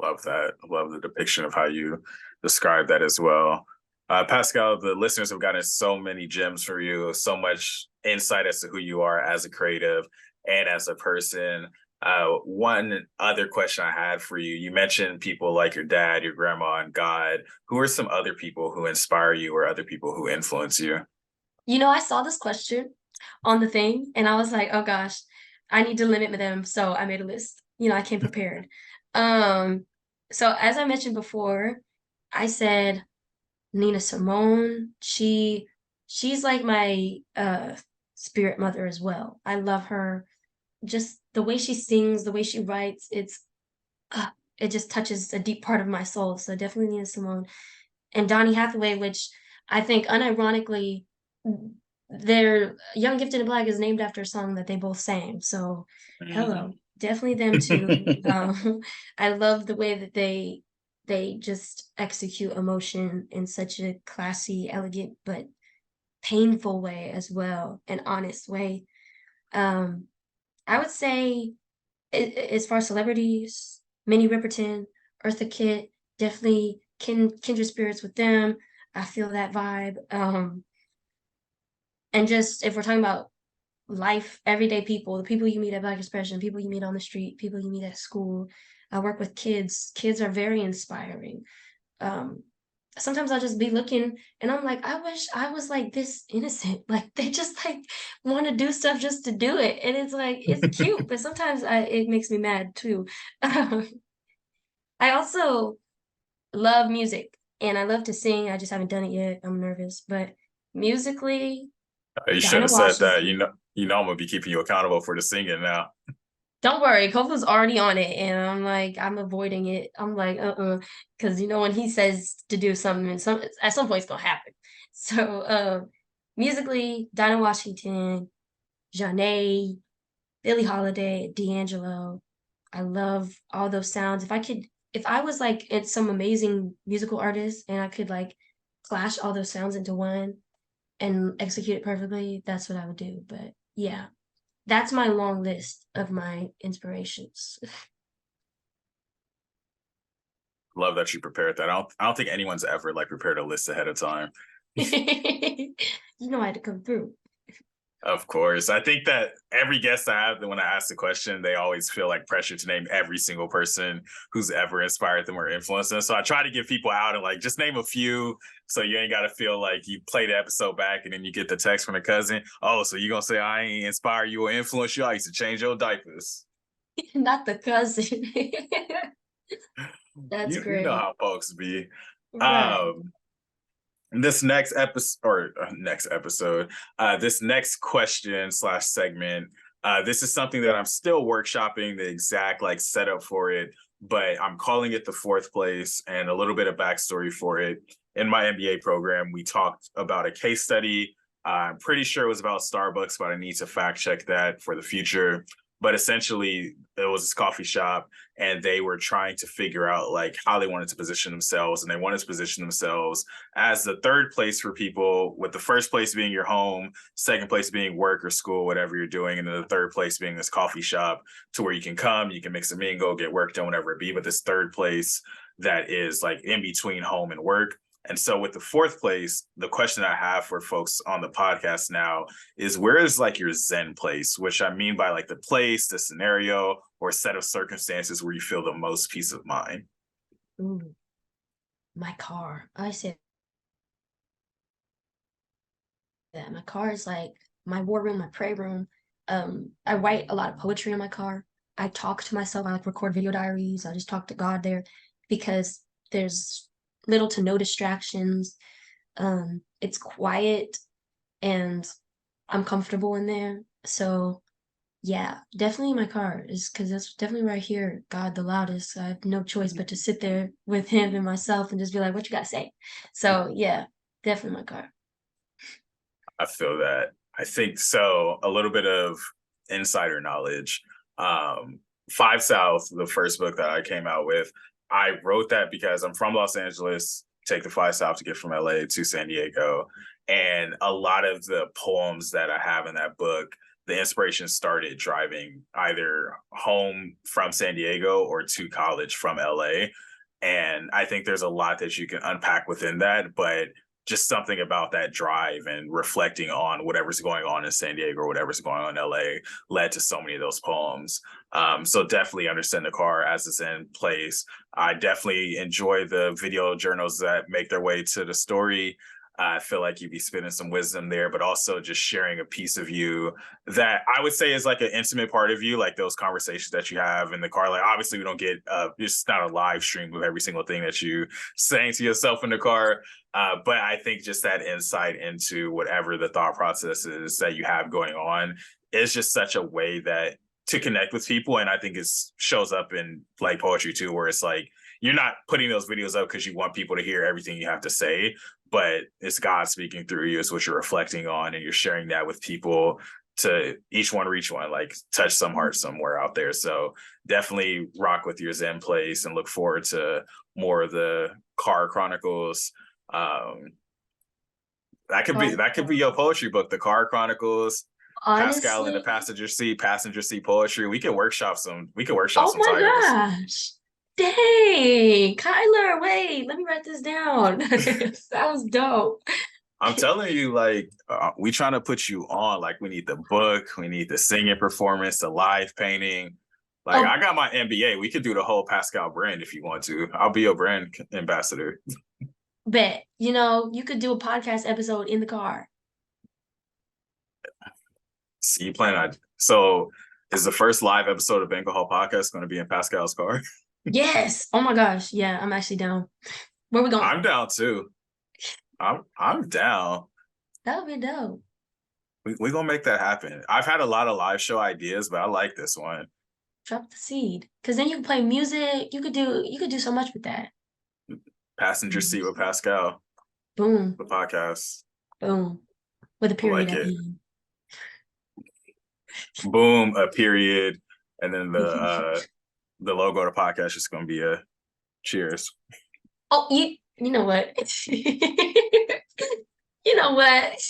Love that. Love the depiction of how you describe that as well. Pascal, the listeners have gotten so many gems for you, so much insight as to who you are as a creative and as a person. One other question I had for you, you mentioned people like your dad, your grandma, and God. Who are some other people who inspire you or other people who influence you? You know, I saw this question on the thing and I was like, oh gosh, I need to limit them. So I made a list. You know, I came prepared. Um, so as I mentioned before, I said Nina Simone. She's like my spirit mother as well. I love her. Just the way she sings, the way she writes, uh, it just touches a deep part of my soul. So definitely Nina Simone. And Donny Hathaway, which I think unironically, their Young, Gifted, and Black is named after a song that they both sang. So, hello, definitely them too. I love the way that they just execute emotion in such a classy, elegant, but painful way as well, an honest way. Um, I would say, as far as celebrities, Minnie Riperton, Eartha Kitt, definitely kindred spirits with them. I feel that vibe. And just if we're talking about life, everyday people, the people you meet at Black Expression, people you meet on the street, people you meet at school. I work with kids. Kids are very inspiring. Um, Sometimes I'll just be looking and I'm like, I wish I was like this innocent. Like they just like want to do stuff just to do it. And it's like, it's cute, but sometimes it makes me mad too. I also love music and I love to sing. I just haven't done it yet. I'm nervous, but musically, You shouldn't Dinah have said that. Washington. You know I'm gonna be keeping you accountable for the singing now. Don't worry, Kofa's already on it, and I'm like, I'm avoiding it. I'm like, because you know when he says to do something, at some point it's gonna happen. So, musically, Dinah Washington, Janae, Billie Holiday, D'Angelo. I love all those sounds. If I was like it's some amazing musical artist and I could like clash all those sounds into one and execute it perfectly, that's what I would do. But yeah, that's my long list of my inspirations. Love that you prepared that. I don't think anyone's ever like prepared a list ahead of time. You know I had to come through. Of course. I think that every guest I have, when I ask the question, they always feel like pressure to name every single person who's ever inspired them or influenced them. So I try to give people out and like just name a few so you ain't got to feel like you play the episode back and then you get the text from a cousin. Oh, so you going to say I ain't inspire you or influence you? I used to change your diapers. Not the cousin. That's You know great. how folks be. Right. Um, this next episode or this next question slash segment, this is something that I'm still workshopping the exact like setup for it, but I'm calling it the fourth place, and a little bit of backstory for it. In my MBA program, we talked about a case study. I'm pretty sure it was about Starbucks, but I need to fact check that for the future. But essentially, it was this coffee shop, and they were trying to figure out like how they wanted to position themselves, and they wanted to position themselves as the third place for people, with the first place being your home, second place being work or school, whatever you're doing, and then the third place being this coffee shop to where you can come, you can mix a mingle, get work done, whatever it be. But this third place that is like in between home and work. And so with the fourth place, the question I have for folks on the podcast now is, where is like your Zen place, which I mean by like the place, the scenario, or set of circumstances where you feel the most peace of mind? Ooh, my car. I said that. My car is like my war room, my prayer room. I write a lot of poetry in my car. I talk to myself. I like record video diaries. I just talk to God there because there's little to no distractions. It's quiet and I'm comfortable in there. So yeah, definitely my car is because that's definitely where I hear God the loudest. I have no choice but to sit there with him and myself and just be like, what you gotta say? So yeah, definitely my car. I feel that. I think so. A little bit of insider knowledge. Five South, the first book that I came out with, I wrote that because I'm from Los Angeles, take the 5 South to get from LA to San Diego. And a lot of the poems that I have in that book, the inspiration started driving either home from San Diego or to college from LA. And I think there's a lot that you can unpack within that, but just something about that drive and reflecting on whatever's going on in San Diego or whatever's going on in LA led to so many of those poems. So definitely understand the car as it's in place. I definitely enjoy the video journals that make their way to the story. I feel like you'd be spitting some wisdom there, but also just sharing a piece of you that I would say is like an intimate part of you, like those conversations that you have in the car. Like obviously we don't get it's not a live stream of every single thing that you saying to yourself in the car. But I think just that insight into whatever the thought process is that you have going on is just such a way that to connect with people. And I think it shows up in like poetry too, where it's like you're not putting those videos up because you want people to hear everything you have to say, but it's God speaking through you. It's what you're reflecting on, and you're sharing that with people to each one reach one, like touch some heart somewhere out there. So definitely rock with your Zen place and look forward to more of the car chronicles. That could be your poetry book, the car chronicles. Pascal in the Honestly, passenger seat poetry. We could workshop oh some my titles. gosh. Dang, Kyler, wait, let me write this down. Sounds dope. I'm telling you, like, we trying to put you on. Like, we need the book, we need the singing performance, the live painting. Like, Oh, I got my MBA. We could do the whole Pascal brand if you want to. I'll be your brand ambassador. bet. You could do a podcast episode in the car. See, you plan on. So, is the first live episode of Banquet Hall Podcast going to be in Pascal's car? Yes. Oh my gosh. Yeah, I'm actually down. Where we going? I'm down too. I'm down. That would be dope. We're gonna make that happen. I've had a lot of live show ideas, but I like this one. Drop the seed. Cause then you can play music. You could do so much with that. Passenger seat with Pascal, Boom. the podcast. Boom. With a I period like at it. the end. Boom, a period, and then the logo of the podcast is gonna be a cheers. Oh, you know what? You know what?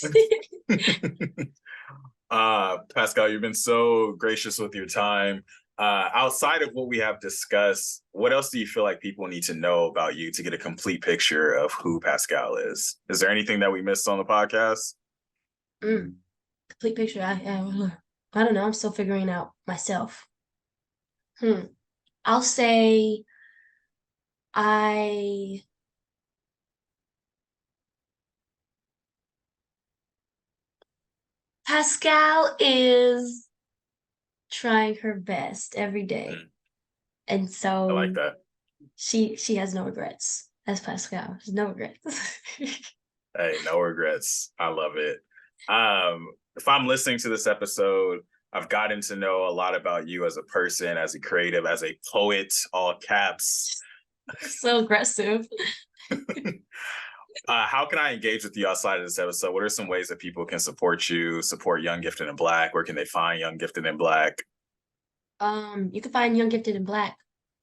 Pascal, you've been so gracious with your time. Outside of what we have discussed, what else do you feel like people need to know about you to get a complete picture of who Pascal is? Is there anything that we missed on the podcast? Complete picture. I don't know. I'm still figuring out myself. I'll say I Pascal is trying her best every day. And I like so that. she has no regrets. That's Pascal. There's no regrets. Hey, no regrets. I love it. If I'm listening to this episode, I've gotten to know a lot about you as a person, as a creative, as a poet, all caps. So aggressive. How can I engage with you outside of this episode? What are some ways that people can support you, support Young Gifted and Black? Where can they find Young Gifted and Black? You can find Young Gifted and Black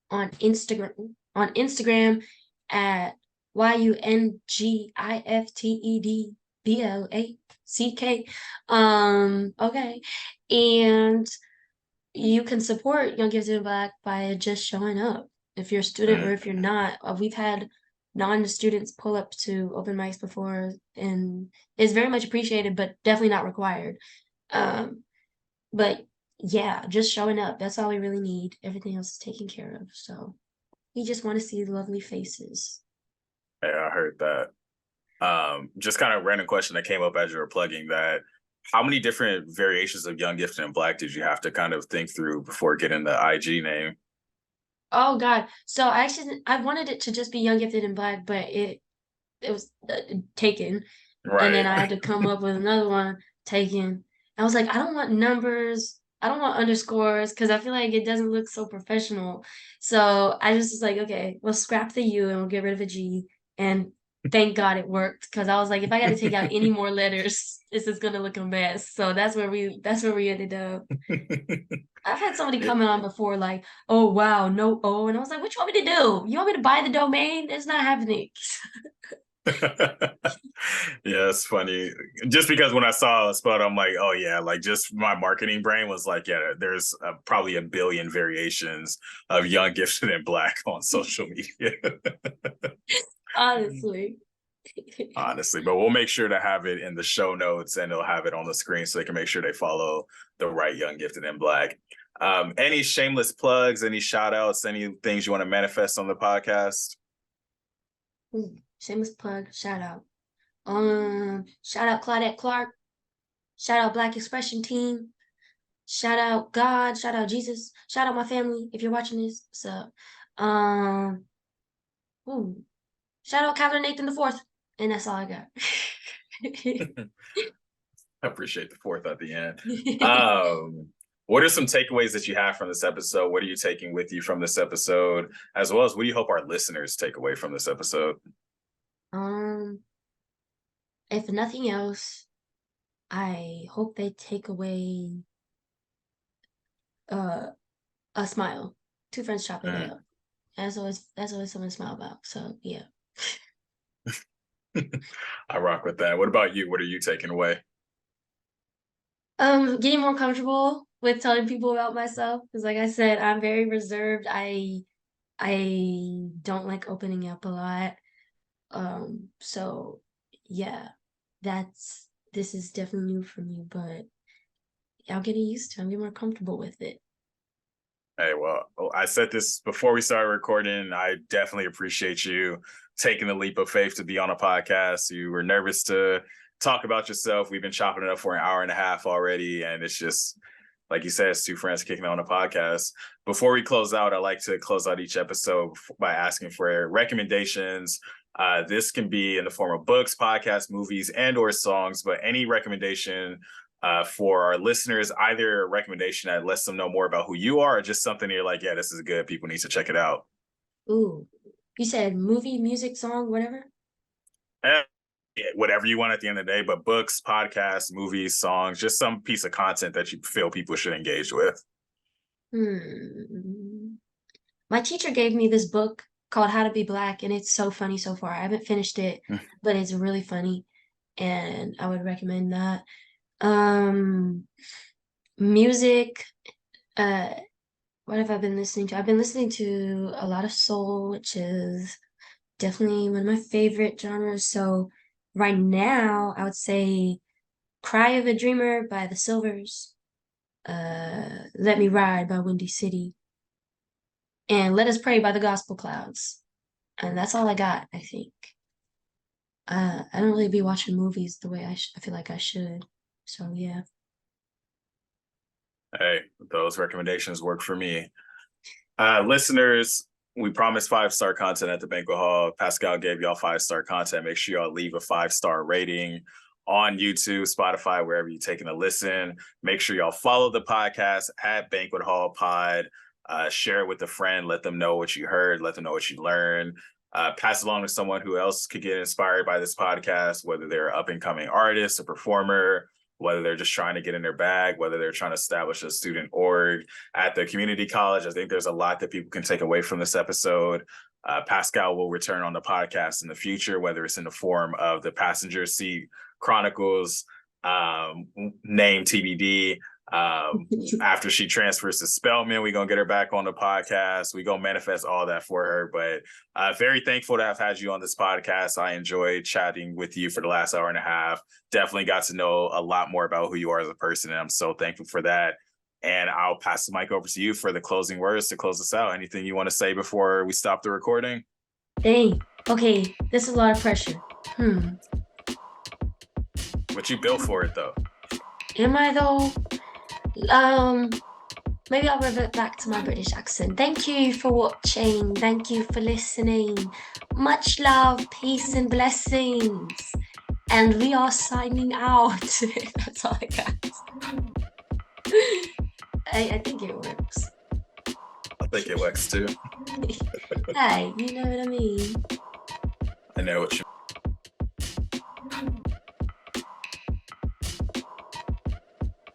on Instagram at YUNGIFTEDBLACK. Okay. And you can support Young Gifted and Black by just showing up. If you're a student or if you're not, we've had non-students pull up to open mics before, and it's very much appreciated, but definitely not required. But yeah, just showing up. That's all we really need. Everything else is taken care of. So we just want to see lovely faces. Yeah, I heard that. Just kind of random question that came up as you were plugging that. How many different variations of Young, Gifted, and Black did you have to kind of think through before getting the IG name? Oh God. So I wanted it to just be Young, Gifted, and Black, but it was taken. And then Right. I had to come up with another one, taken. I was like, I don't want numbers. I don't want underscores because I feel like it doesn't look so professional. So I just was like, okay, we'll scrap the U and we'll get rid of a G. And thank God it worked because I was like, if I got to take out any more letters, this is gonna look a mess. So that's where we ended up. I've had somebody Yeah. coming on before like, oh wow, no O, and I was like, what you want me to do? You want me to buy the domain? It's not happening. Yeah, it's funny. Just because when I saw a spot, I'm like, oh yeah, like just my marketing brain was like, yeah, there's probably a billion variations of Young, Gifted, and Black on social media. Honestly. Honestly, but we'll make sure to have it in the show notes and they'll have it on the screen so they can make sure they follow the right Young, Gifted, and Black. Any shameless plugs, any shout outs, any things you want to manifest on the podcast? Shameless plug, shout out. Shout out Claudette Clark. Shout out Black Expression Team. Shout out God. Shout out Jesus. Shout out my family if you're watching this. So, ooh, shout out Kyler Nathan the Fourth, and that's all I got. I appreciate the fourth at the end. What are some takeaways that you have from this episode? What are you taking with you from this episode? As well as what do you hope our listeners take away from this episode? um, if nothing else, I hope they take away uh a smile. Two friends chopping it Mm. up. That's always something to smile about. So yeah. I rock with that. What about you? What are you taking away? Getting more comfortable with telling people about myself because, like I said, I'm very reserved. I don't like opening up a lot. So yeah, this is definitely new for me, but I'm getting used to it. I'm getting more comfortable with it. Hey, well, I said this before we started recording. I definitely appreciate you taking the leap of faith to be on a podcast. You were nervous to talk about yourself. We've been chopping it up for an hour and a half already. And it's just, like you said, it's two friends kicking on a podcast. Before we close out, I like to close out each episode by asking for recommendations. This can be in the form of books, podcasts, movies, and or songs, but any recommendation for our listeners, either a recommendation that lets them know more about who you are or just something you're like, yeah, this is good. People need to check it out. Ooh, you said movie, music, song, whatever? And whatever you want at the end of the day, but books, podcasts, movies, songs, just some piece of content that you feel people should engage with. My teacher gave me this book called How to Be Black, and it's so funny so far. I haven't finished it, but it's really funny, and I would recommend that. Um, music, uh, what have I been listening to? I've been listening to a lot of soul, which is definitely one of my favorite genres. So right now, I would say Cry of a Dreamer by The Silvers, Let Me Ride by Windy City, and Let Us Pray by the Gospel Clouds. And that's all I got, I think. I don't really be watching movies the way I feel like I should. So yeah. Hey, those recommendations work for me. Listeners, we promised 5-star content at the banquet hall. Pascal gave y'all 5-star content. Make sure y'all leave a 5-star rating on YouTube, Spotify, wherever you're taking a listen. Make sure y'all follow the podcast at Banquet Hall Pod. Share it with a friend. Let them know what you heard. Let them know what you learned. Pass along to someone who else could get inspired by this podcast, whether they're an up-and-coming artist, a performer, whether they're just trying to get in their bag, whether they're trying to establish a student org at the community college. I think there's a lot that people can take away from this episode. Pascal will return on the podcast in the future, whether it's in the form of the Passenger Seat Chronicles, name TBD. After she transfers to Spelman, we're gonna get her back on the podcast. We're gonna manifest all that for her. But very thankful to have had you on this podcast. I enjoyed chatting with you for the last hour and a half. Definitely got to know a lot more about who you are as a person, and I'm so thankful for that. And I'll pass the mic over to you for the closing words to close us out. Anything you want to say before we stop the recording? Dang. Okay, this is a lot of pressure. But you built for it, though. Am I though? Maybe I'll revert back to my British accent. Thank you for watching. Thank you for listening. Much love, peace, and blessings. And we are signing out. That's all I got. I think it works. I think it works too. Hey, you know what I mean? I know what you